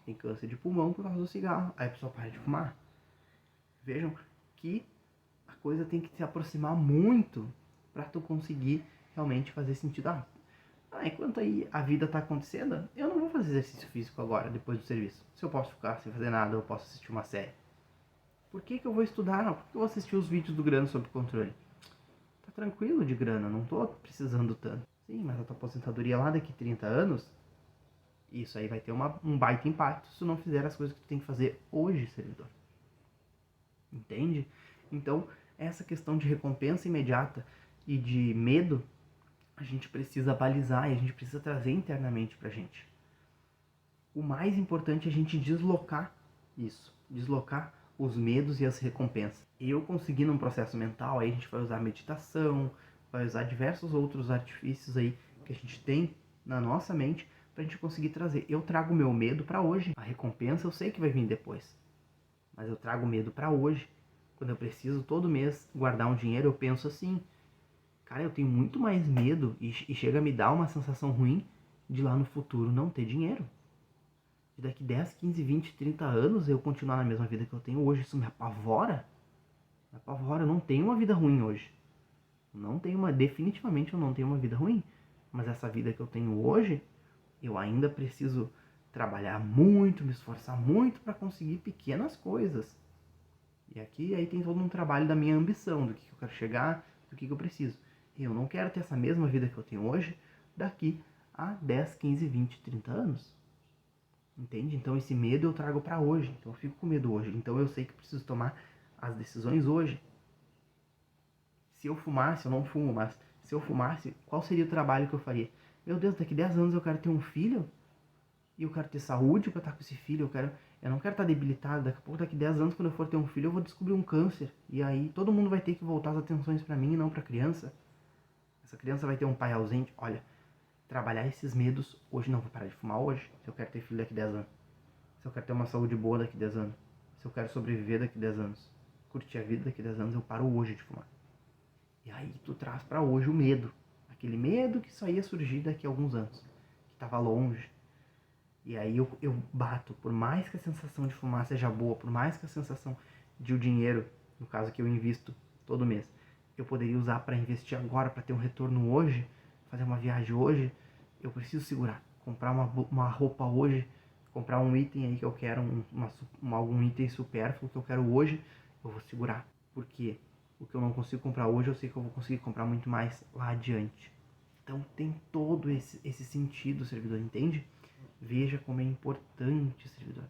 tem câncer de pulmão por causa do cigarro, aí a pessoa para de fumar. Vejam que a coisa tem que se aproximar muito para tu conseguir realmente fazer sentido. Enquanto aí a vida tá acontecendo, eu não vou fazer exercício físico agora, depois do serviço. Se eu posso ficar sem fazer nada, eu posso assistir uma série. Por que eu vou estudar? Por que eu vou assistir os vídeos do Grana Sob Controle? Tá tranquilo de grana, não tô precisando tanto. Sim, mas a tua aposentadoria lá daqui 30 anos, isso aí vai ter um baita impacto se tu não fizer as coisas que tu tem que fazer hoje, servidor. Entende? Então, essa questão de recompensa imediata e de medo, a gente precisa balizar e a gente precisa trazer internamente pra gente. O mais importante é a gente deslocar isso, deslocar os medos e as recompensas. Eu consegui num processo mental, aí a gente vai usar meditação, vai usar diversos outros artifícios aí que a gente tem na nossa mente pra gente conseguir trazer. Eu trago o meu medo pra hoje, a recompensa eu sei que vai vir depois, mas eu trago o medo pra hoje. Quando eu preciso todo mês guardar um dinheiro, eu penso assim: cara, eu tenho muito mais medo e chega a me dar uma sensação ruim de lá no futuro não ter dinheiro. E daqui 10, 15, 20, 30 anos eu continuar na mesma vida que eu tenho hoje. Isso me apavora. Me apavora. Eu não tenho uma vida ruim hoje. Definitivamente eu não tenho uma vida ruim. Mas essa vida que eu tenho hoje, eu ainda preciso trabalhar muito, me esforçar muito para conseguir pequenas coisas. E aqui aí tem todo um trabalho da minha ambição, do que eu quero chegar, do que eu preciso. Eu não quero ter essa mesma vida que eu tenho hoje daqui a 10, 15, 20, 30 anos. Entende? Então esse medo eu trago para hoje. Então eu fico com medo hoje. Então eu sei que preciso tomar as decisões hoje. Se eu fumasse, eu não fumo, mas se eu fumasse, qual seria o trabalho que eu faria? Meu Deus, daqui 10 anos eu quero ter um filho? E eu quero ter saúde para estar com esse filho? Eu não quero estar debilitado. Daqui a pouco, daqui 10 anos, quando eu for ter um filho, eu vou descobrir um câncer. E aí todo mundo vai ter que voltar as atenções para mim e não para a criança. Essa criança vai ter um pai ausente. Olha, trabalhar esses medos hoje. Não vou parar de fumar hoje, se eu quero ter filho daqui 10 anos. Se eu quero ter uma saúde boa daqui 10 anos. Se eu quero sobreviver daqui 10 anos. Curtir a vida daqui 10 anos, eu paro hoje de fumar. E aí tu traz para hoje o medo. Aquele medo que só ia surgir daqui a alguns anos. Que tava longe. E aí eu bato. Por mais que a sensação de fumar seja boa, por mais que a sensação de o dinheiro, no caso que eu invisto todo mês, eu poderia usar para investir agora, para ter um retorno hoje, fazer uma viagem hoje, eu preciso segurar. Comprar uma roupa hoje, comprar um item aí que eu quero, algum item supérfluo que eu quero hoje, eu vou segurar. Porque o que eu não consigo comprar hoje, eu sei que eu vou conseguir comprar muito mais lá adiante. Então tem todo esse sentido, servidor, entende? Veja como é importante, servidor,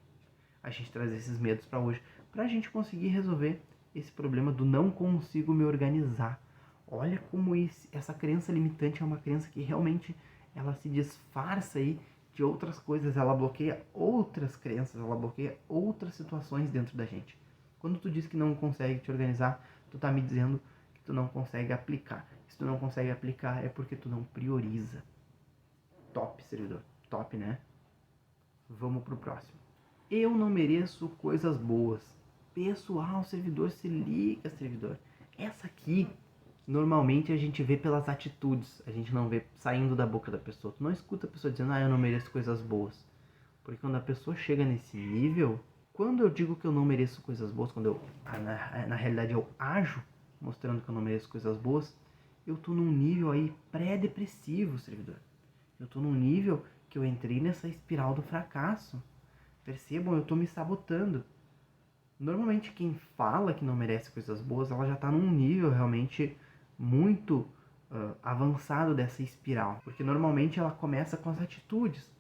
a gente trazer esses medos para hoje, para a gente conseguir resolver esse problema do não consigo me organizar. Olha como essa crença limitante é uma crença que realmente ela se disfarça aí de outras coisas, ela bloqueia outras crenças, ela bloqueia outras situações dentro da gente. Quando tu diz que não consegue te organizar, tu tá me dizendo que tu não consegue aplicar. Se tu não consegue aplicar é porque tu não prioriza. Top, servidor. Top, né? Vamos pro próximo. Eu não mereço coisas boas. Pessoal, servidor, se liga, servidor. Essa aqui, normalmente a gente vê pelas atitudes. A gente não vê saindo da boca da pessoa. Tu não escuta a pessoa dizendo, eu não mereço coisas boas. Porque quando a pessoa chega nesse nível, quando eu digo que eu não mereço coisas boas, quando eu, na realidade eu ajo mostrando que eu não mereço coisas boas, eu tô num nível aí pré-depressivo, servidor. Eu tô num nível que eu entrei nessa espiral do fracasso. Percebam, eu tô me sabotando. Normalmente quem fala que não merece coisas boas, ela já tá num nível realmente muito avançado dessa espiral. Porque normalmente ela começa com as atitudes.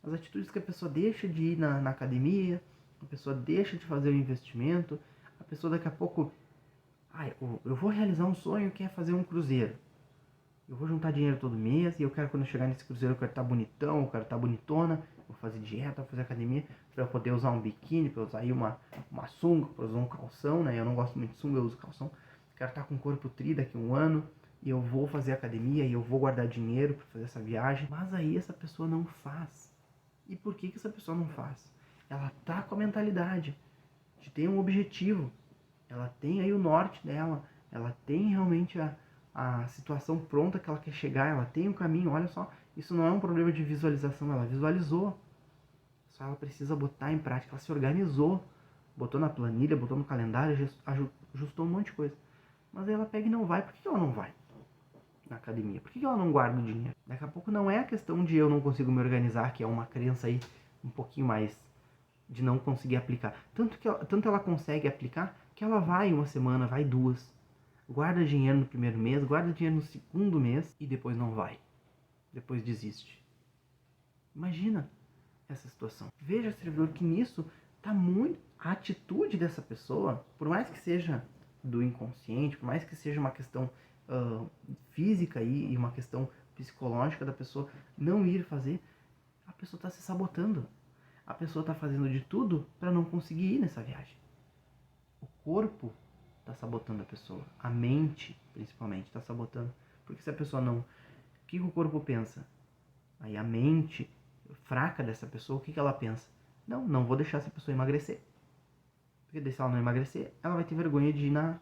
As atitudes que a pessoa deixa de ir na academia, a pessoa deixa de fazer o investimento, a pessoa daqui a pouco... eu vou realizar um sonho que é fazer um cruzeiro. Eu vou juntar dinheiro todo mês e eu quero, quando eu chegar nesse cruzeiro, eu quero estar bonitão, eu quero estar bonitona, vou fazer dieta, vou fazer academia, para eu poder usar um biquíni, para eu usar aí uma sunga, para usar um calção, né? Eu não gosto muito de sunga, eu uso calção. Quero estar com o corpo tri daqui a um ano e eu vou fazer academia e eu vou guardar dinheiro para fazer essa viagem. Mas aí essa pessoa não faz. E por que essa pessoa não faz? Ela tá com a mentalidade de ter um objetivo. Ela tem aí o norte dela, ela tem realmente a situação pronta que ela quer chegar, ela tem o caminho. Olha só, isso não é um problema de visualização, ela visualizou. Só ela precisa botar em prática, ela se organizou, botou na planilha, botou no calendário, ajustou um monte de coisa. Mas aí ela pega e não vai. Por que ela não vai na academia? Por que ela não guarda o dinheiro? Daqui a pouco não é a questão de eu não consigo me organizar, que é uma crença aí um pouquinho mais de não conseguir aplicar. Tanto ela consegue aplicar que ela vai uma semana, vai duas. Guarda dinheiro no primeiro mês, guarda dinheiro no segundo mês e depois não vai. Depois desiste. Imagina essa situação. Veja, servidor, que nisso está muito a atitude dessa pessoa, por mais que seja do inconsciente, por mais que seja uma questão física e uma questão psicológica da pessoa não ir fazer, a pessoa está se sabotando. A pessoa está fazendo de tudo para não conseguir ir nessa viagem. O corpo está sabotando a pessoa. A mente, principalmente, está sabotando. Porque se a pessoa não... O que o corpo pensa? Aí a mente fraca dessa pessoa, o que ela pensa? Não vou deixar essa pessoa emagrecer. Porque se ela não emagrecer, ela vai ter vergonha de ir na...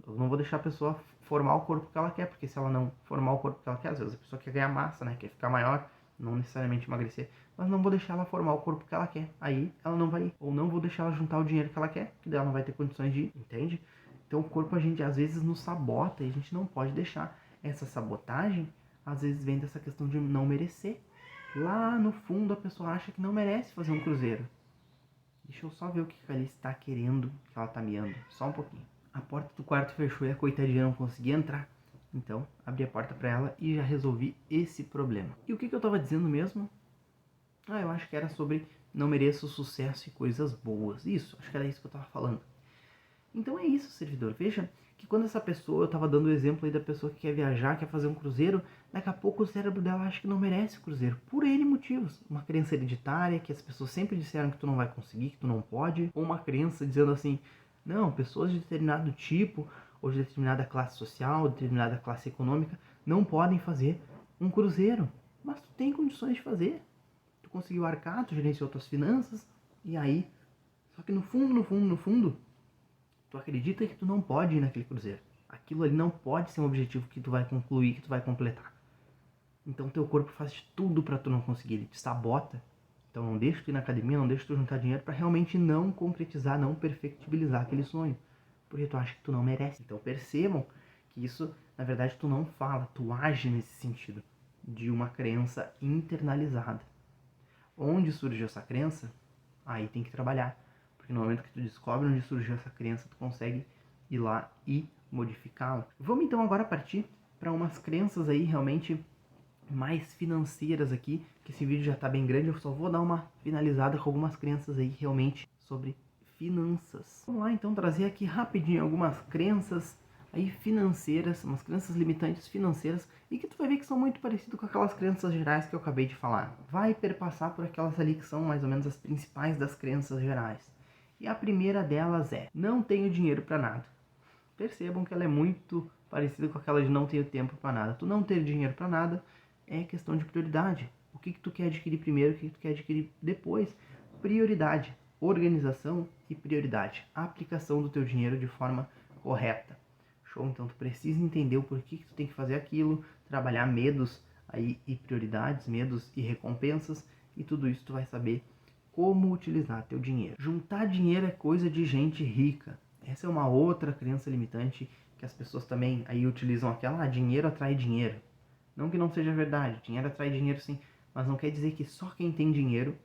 Eu não vou deixar a pessoa formar o corpo que ela quer, porque se ela não formar o corpo que ela quer, às vezes a pessoa quer ganhar massa, né? Quer ficar maior, não necessariamente emagrecer, mas não vou deixar ela formar o corpo que ela quer. Aí ela não vai ir. Ou não vou deixar ela juntar o dinheiro que ela quer, que daí ela não vai ter condições de ir, entende? Então o corpo a gente às vezes nos sabota e a gente não pode deixar. Essa sabotagem às vezes vem dessa questão de não merecer. Lá no fundo a pessoa acha que não merece fazer um cruzeiro. Deixa eu só ver o que a Alice está querendo, que ela está miando. Só um pouquinho. A porta do quarto fechou e a coitadinha não conseguia entrar. Então, abri a porta para ela e já resolvi esse problema. E o que eu estava dizendo mesmo? Eu acho que era sobre não mereço sucesso e coisas boas. Isso, acho que era isso que eu estava falando. Então é isso, servidor. Veja que quando essa pessoa, eu estava dando o exemplo aí da pessoa que quer viajar, quer fazer um cruzeiro, daqui a pouco o cérebro dela acha que não merece o cruzeiro, por N motivos. Uma crença hereditária, que as pessoas sempre disseram que tu não vai conseguir, que tu não pode, ou uma crença dizendo assim, não, pessoas de determinado tipo, ou de determinada classe social, determinada classe econômica, não podem fazer um cruzeiro. Mas tu tem condições de fazer. Tu conseguiu arcar, tu gerenciou tuas finanças, e aí... Só que no fundo, tu acredita que tu não pode ir naquele cruzeiro. Aquilo ali não pode ser um objetivo que tu vai concluir, que tu vai completar. Então teu corpo faz de tudo para tu não conseguir, ele te sabota. Então não deixa tu ir na academia, não deixa tu juntar dinheiro para realmente não concretizar, não perfectibilizar aquele sonho. Porque tu acha que tu não merece. Então percebam que isso, na verdade, tu não fala, tu age nesse sentido de uma crença internalizada. Onde surgiu essa crença? Aí tem que trabalhar. Porque no momento que tu descobre onde surgiu essa crença, tu consegue ir lá e modificá-la. Vamos então agora partir para umas crenças aí realmente mais financeiras aqui, que esse vídeo já está bem grande, eu só vou dar uma finalizada com algumas crenças aí realmente sobre finanças. Vamos lá então trazer aqui rapidinho algumas crenças aí financeiras, umas crenças limitantes financeiras, e que tu vai ver que são muito parecidas com aquelas crenças gerais que eu acabei de falar. Vai perpassar por aquelas ali que são mais ou menos as principais das crenças gerais. E a primeira delas é: não tenho dinheiro para nada. Percebam que ela é muito parecida com aquela de não ter tempo para nada. Tu não ter dinheiro para nada é questão de prioridade. O que tu quer adquirir primeiro, o que tu quer adquirir depois. Prioridade, organização e prioridade. A aplicação do teu dinheiro de forma correta. Show? Então tu precisa entender o porquê que tu tem que fazer aquilo, trabalhar medos aí e prioridades, medos e recompensas, e tudo isso tu vai saber como utilizar teu dinheiro. Juntar dinheiro é coisa de gente rica. Essa é uma outra crença limitante que as pessoas também aí utilizam aquela, dinheiro atrai dinheiro. Não que não seja verdade, dinheiro atrai dinheiro sim, mas não quer dizer que só quem tem dinheiro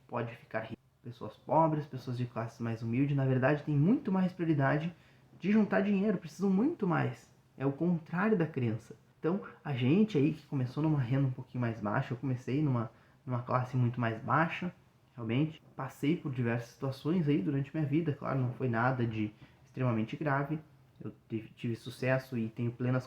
pode ficar rico. Pessoas pobres, pessoas de classe mais humilde, na verdade, têm muito mais prioridade de juntar dinheiro, precisam muito mais. É o contrário da crença. Então, a gente aí que começou numa renda um pouquinho mais baixa, eu comecei numa classe muito mais baixa, realmente. Passei por diversas situações aí durante minha vida, claro, não foi nada de extremamente grave. Eu tive sucesso e tenho plena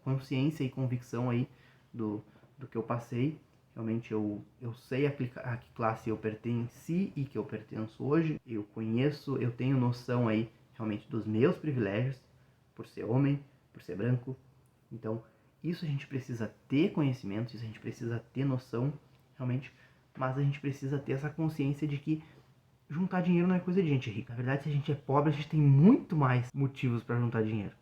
consciência e convicção aí do que eu passei. Realmente eu sei a que classe eu pertenci e que eu pertenço hoje. Eu conheço, eu tenho noção aí realmente dos meus privilégios, por ser homem, por ser branco. Então, isso a gente precisa ter conhecimento, isso a gente precisa ter noção, realmente. Mas a gente precisa ter essa consciência de que juntar dinheiro não é coisa de gente rica. Na verdade, se a gente é pobre, a gente tem muito mais motivos para juntar dinheiro.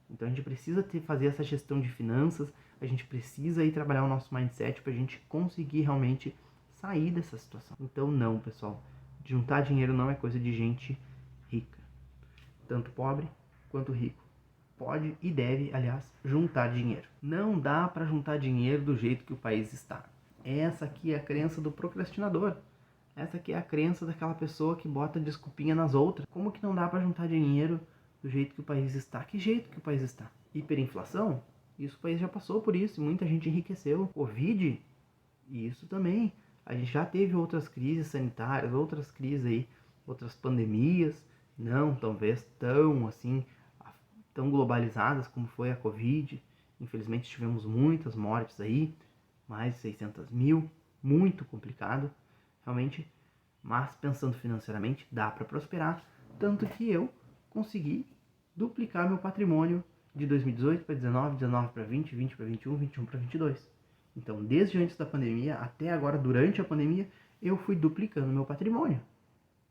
Então a gente precisa fazer essa gestão de finanças, a gente precisa aí trabalhar o nosso mindset para a gente conseguir realmente sair dessa situação. Então não, pessoal, juntar dinheiro não é coisa de gente rica. Tanto pobre quanto rico pode e deve, aliás, juntar dinheiro. Não dá para juntar dinheiro do jeito que o país está. Essa aqui é a crença do procrastinador. Essa aqui é a crença daquela pessoa que bota desculpinha nas outras. Como que não dá para juntar dinheiro do jeito que o país está? Que jeito que o país está? Hiperinflação? Isso o país já passou por isso, muita gente enriqueceu. Covid? Isso também. A gente já teve outras crises sanitárias, outras crises aí, outras pandemias, não talvez tão assim, tão globalizadas como foi a Covid. Infelizmente tivemos muitas mortes aí, mais de 600 mil, muito complicado, realmente. Mas pensando financeiramente, dá para prosperar, tanto que eu consegui duplicar meu patrimônio de 2018 para 19, 19 para 20, 20 para 21, 21 para 22. Então, desde antes da pandemia até agora, durante a pandemia, eu fui duplicando meu patrimônio.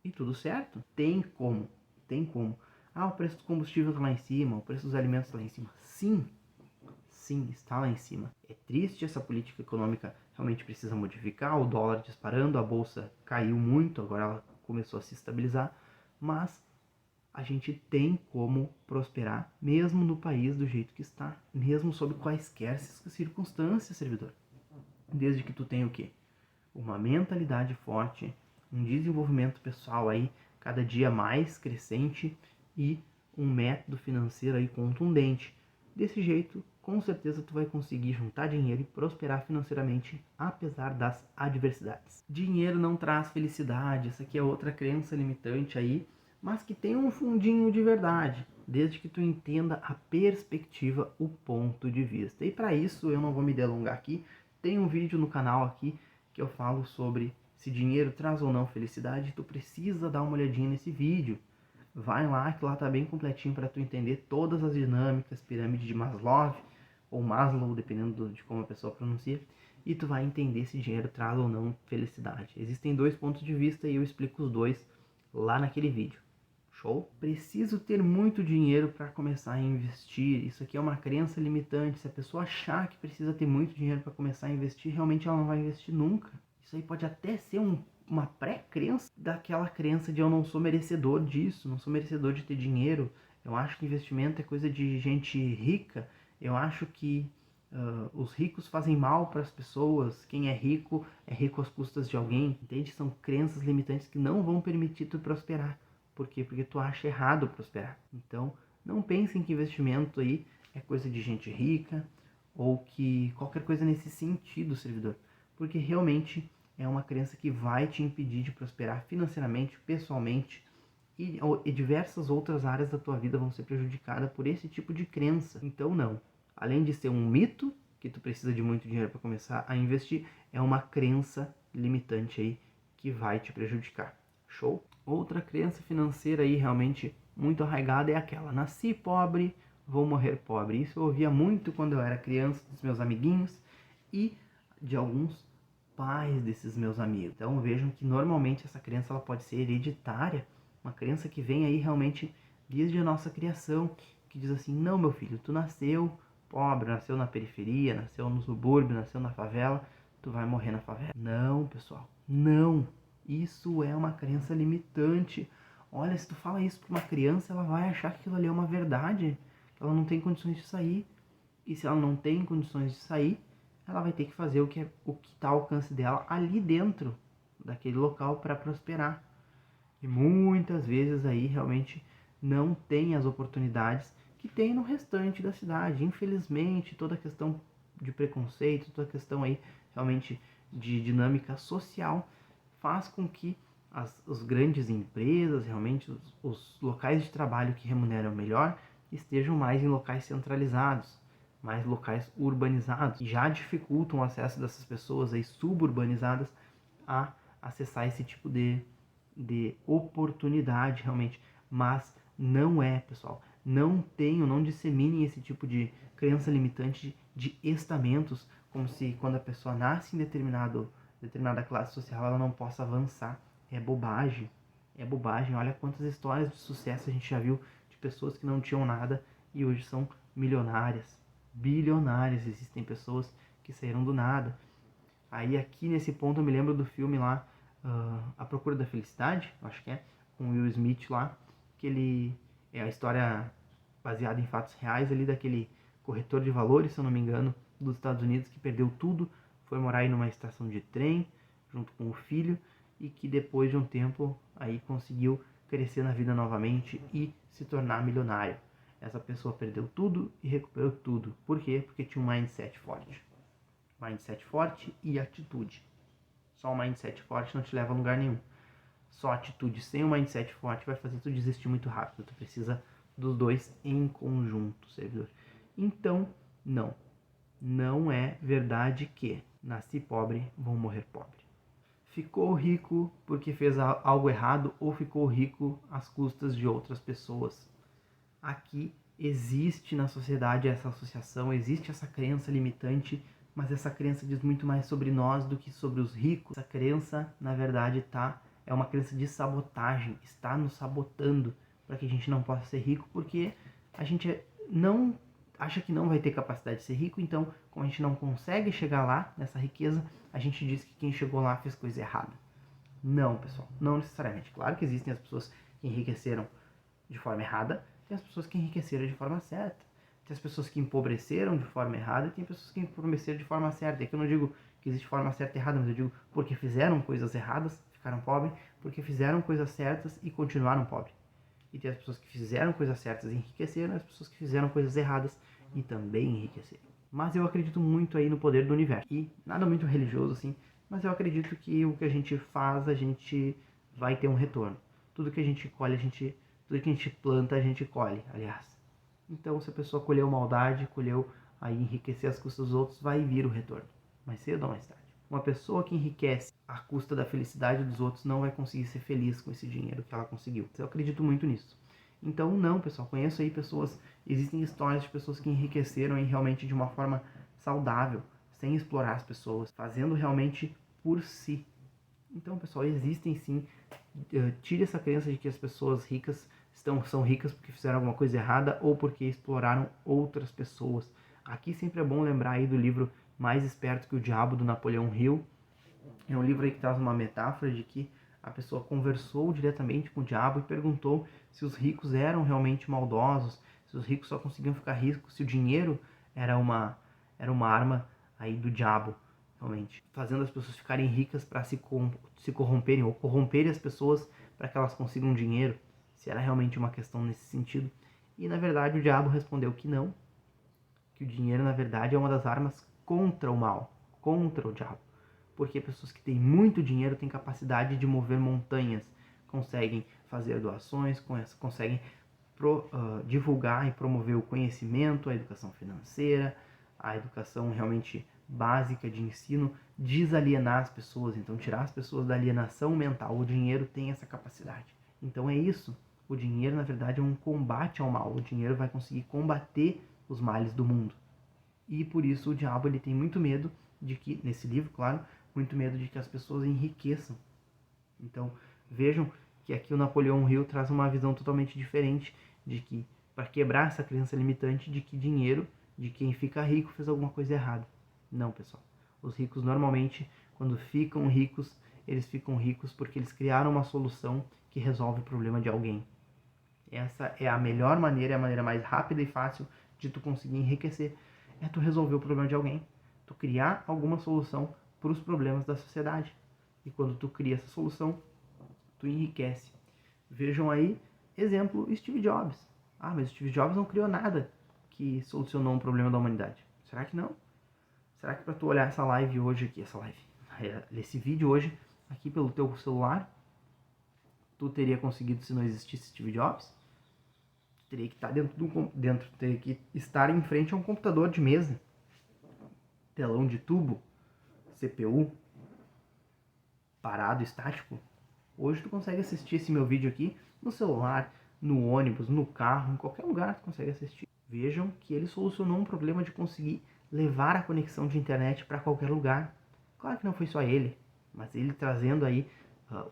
E tudo certo? Tem como, tem como. Ah, o preço dos combustíveis está lá em cima, o preço dos alimentos está lá em cima. Sim, sim, está lá em cima. É triste, essa política econômica realmente precisa modificar, o dólar disparando, a bolsa caiu muito, agora ela começou a se estabilizar, mas a gente tem como prosperar mesmo no país do jeito que está, mesmo sob quaisquer circunstâncias, servidor. Desde que tu tenha o quê? Uma mentalidade forte, um desenvolvimento pessoal aí cada dia mais crescente e um método financeiro aí contundente. Desse jeito, com certeza tu vai conseguir juntar dinheiro e prosperar financeiramente, apesar das adversidades. Dinheiro não traz felicidade, essa aqui é outra crença limitante aí, mas que tem um fundinho de verdade, desde que tu entenda a perspectiva, o ponto de vista. E para isso, eu não vou me delongar aqui, tem um vídeo no canal aqui que eu falo sobre se dinheiro traz ou não felicidade. Tu precisa dar uma olhadinha nesse vídeo. Vai lá, que lá tá bem completinho para tu entender todas as dinâmicas, pirâmide de Maslow, ou Maslow, dependendo de como a pessoa pronuncia, e tu vai entender se dinheiro traz ou não felicidade. Existem dois pontos de vista e eu explico os dois lá naquele vídeo. Show? Preciso ter muito dinheiro para começar a investir. Isso aqui é uma crença limitante. Se a pessoa achar que precisa ter muito dinheiro para começar a investir, realmente ela não vai investir nunca. Isso aí pode até ser uma pré-crença daquela crença de eu não sou merecedor disso, não sou merecedor de ter dinheiro. Eu acho que investimento é coisa de gente rica. Eu acho que os ricos fazem mal para as pessoas. Quem é rico às custas de alguém. Entende? São crenças limitantes que não vão permitir tu prosperar. Por quê? Porque tu acha errado prosperar. Então, não pensem que investimento aí é coisa de gente rica ou que qualquer coisa nesse sentido, servidor, porque realmente é uma crença que vai te impedir de prosperar financeiramente, pessoalmente, e diversas outras áreas da tua vida vão ser prejudicadas por esse tipo de crença. Então não, além de ser um mito, que tu precisa de muito dinheiro para começar a investir, é uma crença limitante aí que vai te prejudicar. Show? Outra crença financeira aí realmente muito arraigada é aquela: nasci pobre, vou morrer pobre. Isso eu ouvia muito quando eu era criança, dos meus amiguinhos e de alguns pais desses meus amigos. Então vejam que normalmente essa crença ela pode ser hereditária, uma crença que vem aí realmente desde a nossa criação, que diz assim: não, meu filho, tu nasceu pobre, nasceu na periferia, nasceu no subúrbio, nasceu na favela, tu vai morrer na favela. Não, pessoal, não. Isso é uma crença limitante. Olha, se tu fala isso para uma criança, ela vai achar que aquilo ali é uma verdade, que ela não tem condições de sair. E se ela não tem condições de sair, ela vai ter que fazer o que está ao alcance dela ali dentro daquele local para prosperar. E muitas vezes aí realmente não tem as oportunidades que tem no restante da cidade. Infelizmente, toda a questão de preconceito, toda a questão aí realmente de dinâmica social faz com que as grandes empresas, realmente os locais de trabalho que remuneram melhor, estejam mais em locais centralizados, mais locais urbanizados, e já dificultam o acesso dessas pessoas aí suburbanizadas a acessar esse tipo de oportunidade realmente. Mas não é, pessoal, não disseminem esse tipo de crença limitante de estamentos, como se quando a pessoa nasce em determinada classe social ela não possa avançar. É bobagem, é bobagem. Olha quantas histórias de sucesso a gente já viu de pessoas que não tinham nada e hoje são milionárias, bilionárias. Existem pessoas que saíram do nada. Aí aqui nesse ponto eu me lembro do filme lá, A Procura da Felicidade, acho que é, com Will Smith lá, que ele é a história baseada em fatos reais ali daquele corretor de valores, se eu não me engano, dos Estados Unidos, que perdeu tudo, foi morar aí numa estação de trem, junto com o filho, e que depois de um tempo aí conseguiu crescer na vida novamente e se tornar milionário. Essa pessoa perdeu tudo e recuperou tudo. Por quê? Porque tinha um mindset forte. Mindset forte e atitude. Só um mindset forte não te leva a lugar nenhum. Só atitude sem um mindset forte vai fazer tu desistir muito rápido. Tu precisa dos dois em conjunto, servidor. Então, não é verdade que nasci pobre, vou morrer pobre. Ficou rico porque fez algo errado ou ficou rico às custas de outras pessoas. Aqui existe na sociedade essa associação, existe essa crença limitante, mas essa crença diz muito mais sobre nós do que sobre os ricos. Essa crença, na verdade, é uma crença de sabotagem, está nos sabotando para que a gente não possa ser rico, porque a gente não acha que não vai ter capacidade de ser rico, então, como a gente não consegue chegar lá, nessa riqueza, a gente diz que quem chegou lá fez coisa errada. Não, pessoal, não necessariamente. Claro que existem as pessoas que enriqueceram de forma errada, tem as pessoas que enriqueceram de forma certa. Tem as pessoas que empobreceram de forma errada e tem pessoas que empobreceram de forma certa. É que eu não digo que existe forma certa e errada, mas eu digo porque fizeram coisas erradas, ficaram pobres, porque fizeram coisas certas e continuaram pobres. E tem as pessoas que fizeram coisas certas e enriqueceram, e as pessoas que fizeram coisas erradas e também enriqueceram. Mas eu acredito muito aí no poder do universo. E nada muito religioso assim, mas eu acredito que o que a gente faz, a gente vai ter um retorno. Tudo que a gente colhe, tudo que a gente planta, a gente colhe, aliás. Então, se a pessoa colheu maldade, colheu aí enriquecer as custas dos outros, vai vir o retorno, mais cedo ou mais tarde. Uma pessoa que enriquece à custa da felicidade dos outros não vai conseguir ser feliz com esse dinheiro que ela conseguiu. Eu acredito muito nisso. Então, não, pessoal, conheço aí pessoas, existem histórias de pessoas que enriqueceram aí realmente de uma forma saudável, sem explorar as pessoas, fazendo realmente por si. Então, pessoal, existem sim. Tire essa crença de que as pessoas ricas são ricas porque fizeram alguma coisa errada ou porque exploraram outras pessoas. Aqui sempre é bom lembrar aí do livro Mais Esperto que o Diabo, do Napoleão Hill. É um livro aí que traz uma metáfora de que a pessoa conversou diretamente com o diabo e perguntou se os ricos eram realmente maldosos, se os ricos só conseguiam ficar ricos, se o dinheiro era uma arma aí do diabo, realmente, fazendo as pessoas ficarem ricas para se corromperem ou corromperem as pessoas para que elas consigam dinheiro, se era realmente uma questão nesse sentido. E na verdade o diabo respondeu que não, que o dinheiro, na verdade, é uma das armas contra o mal, contra o diabo. Porque pessoas que têm muito dinheiro têm capacidade de mover montanhas, conseguem fazer doações, conseguem divulgar e promover o conhecimento, a educação financeira, a educação realmente básica de ensino, desalienar as pessoas, então tirar as pessoas da alienação mental. O dinheiro tem essa capacidade. Então é isso. O dinheiro, na verdade, é um combate ao mal. O dinheiro vai conseguir combater os males do mundo. E por isso o diabo ele tem muito medo de que, nesse livro, claro, muito medo de que as pessoas enriqueçam. Então, vejam que aqui o Napoleão Hill traz uma visão totalmente diferente de que, para quebrar essa crença limitante de que dinheiro, de quem fica rico, fez alguma coisa errada. Não, pessoal. Os ricos, normalmente, quando ficam ricos, eles ficam ricos porque eles criaram uma solução que resolve o problema de alguém. Essa é a melhor maneira, é a maneira mais rápida e fácil de tu conseguir enriquecer. É tu resolver o problema de alguém. Tu criar alguma solução para os problemas da sociedade. E quando tu cria essa solução, tu enriquece. Vejam aí, exemplo, Steve Jobs. Ah, mas Steve Jobs não criou nada que solucionou um problema da humanidade. Será que não? Será que para tu olhar essa live hoje aqui, esse vídeo hoje, aqui pelo teu celular, tu teria conseguido se não existisse Steve Jobs? Tu teria que estar teria que estar em frente a um computador de mesa, telão de tubo, CPU, parado, estático. Hoje tu consegue assistir esse meu vídeo aqui no celular, no ônibus, no carro, em qualquer lugar tu consegue assistir. Vejam que ele solucionou um problema de conseguir levar a conexão de internet para qualquer lugar. Claro que não foi só ele, mas ele trazendo aí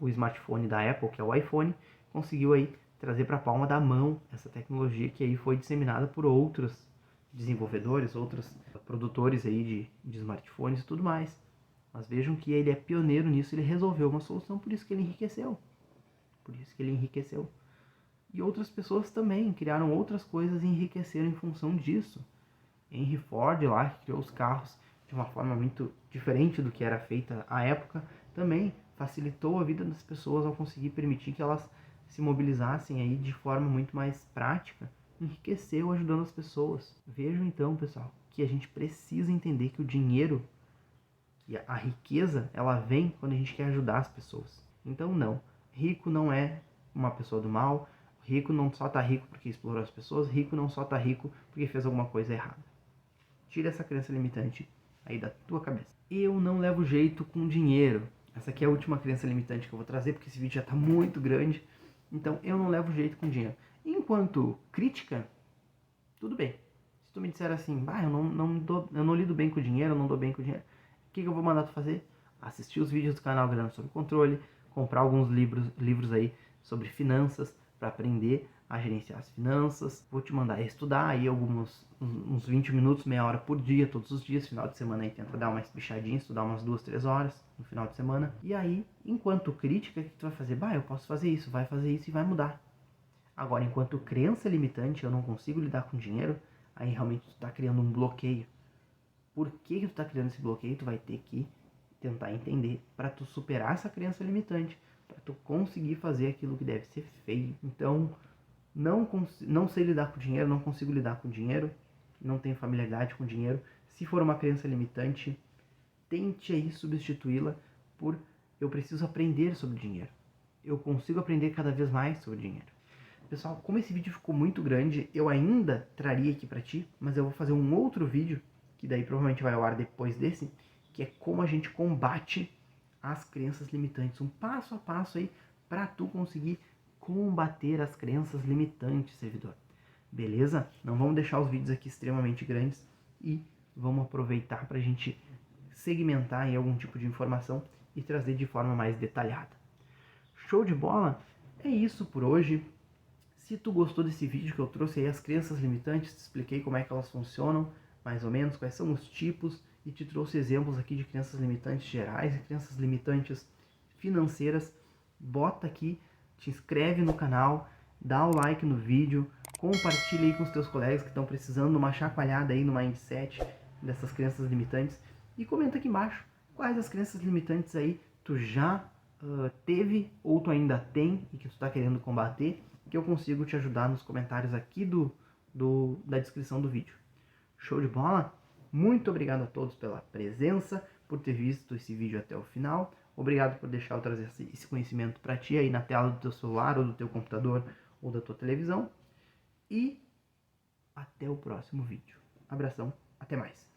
o smartphone da Apple, que é o iPhone, conseguiu aí trazer para a palma da mão essa tecnologia que aí foi disseminada por outros desenvolvedores, outros produtores aí de smartphones e tudo mais. Mas vejam que ele é pioneiro nisso, ele resolveu uma solução, por isso que ele enriqueceu. Por isso que ele enriqueceu. E outras pessoas também criaram outras coisas e enriqueceram em função disso. Henry Ford lá, que criou os carros de uma forma muito diferente do que era feita à época, também facilitou a vida das pessoas ao conseguir permitir que elas se mobilizassem aí de forma muito mais prática, enriqueceu ajudando as pessoas. Vejam então, pessoal, que a gente precisa entender que o dinheiro e a riqueza, ela vem quando a gente quer ajudar as pessoas. Então não, rico não é uma pessoa do mal, rico não só tá rico porque explorou as pessoas, rico não só tá rico porque fez alguma coisa errada. Tira essa crença limitante aí da tua cabeça. Eu não levo jeito com dinheiro. Essa aqui é a última crença limitante que eu vou trazer, porque esse vídeo já está muito grande. Então, eu não levo jeito com dinheiro. Enquanto crítica, tudo bem. Se tu me disser assim, eu não lido bem com dinheiro, eu não dou bem com dinheiro, o que eu vou mandar tu fazer? Assistir os vídeos do canal Grana Sob Controle, comprar alguns livros aí sobre finanças, para aprender a gerenciar as finanças. Vou te mandar estudar aí uns 20 minutos, meia hora por dia, todos os dias. Final de semana aí tenta dar uma espichadinha, estudar umas 2, 3 horas no final de semana. E aí, enquanto crítica, o que tu vai fazer? Eu posso fazer isso, vai fazer isso e vai mudar. Agora, enquanto crença limitante, eu não consigo lidar com dinheiro, aí realmente tu tá criando um bloqueio. Por que tu tá criando esse bloqueio? Tu vai ter que tentar entender para tu superar essa crença limitante, para tu conseguir fazer aquilo que deve ser feito. Então, não sei lidar com dinheiro, não consigo lidar com dinheiro, não tenho familiaridade com dinheiro. Se for uma crença limitante, tente aí substituí-la por eu preciso aprender sobre dinheiro. Eu consigo aprender cada vez mais sobre dinheiro. Pessoal, como esse vídeo ficou muito grande, eu ainda traria aqui para ti, mas eu vou fazer um outro vídeo, que daí provavelmente vai ao ar depois desse, que é como a gente combate as crenças limitantes. Um passo a passo aí para tu conseguir combater as crenças limitantes, servidor. Beleza? Não vamos deixar os vídeos aqui extremamente grandes e vamos aproveitar para a gente segmentar em algum tipo de informação e trazer de forma mais detalhada. Show de bola? É isso por hoje. Se tu gostou desse vídeo que eu trouxe aí as crenças limitantes, te expliquei como é que elas funcionam, mais ou menos, quais são os tipos, e te trouxe exemplos aqui de crenças limitantes gerais e crenças limitantes financeiras. Bota aqui, te inscreve no canal, dá o like no vídeo, compartilha aí com os teus colegas que estão precisando de uma chacoalhada aí no mindset dessas crenças limitantes e comenta aqui embaixo quais as crenças limitantes aí tu já teve ou tu ainda tem e que tu está querendo combater, que eu consigo te ajudar nos comentários aqui da descrição do vídeo. Show de bola? Muito obrigado a todos pela presença, por ter visto esse vídeo até o final. Obrigado por deixar eu trazer esse conhecimento para ti aí na tela do teu celular, ou do teu computador, ou da tua televisão. E até o próximo vídeo. Abração, até mais.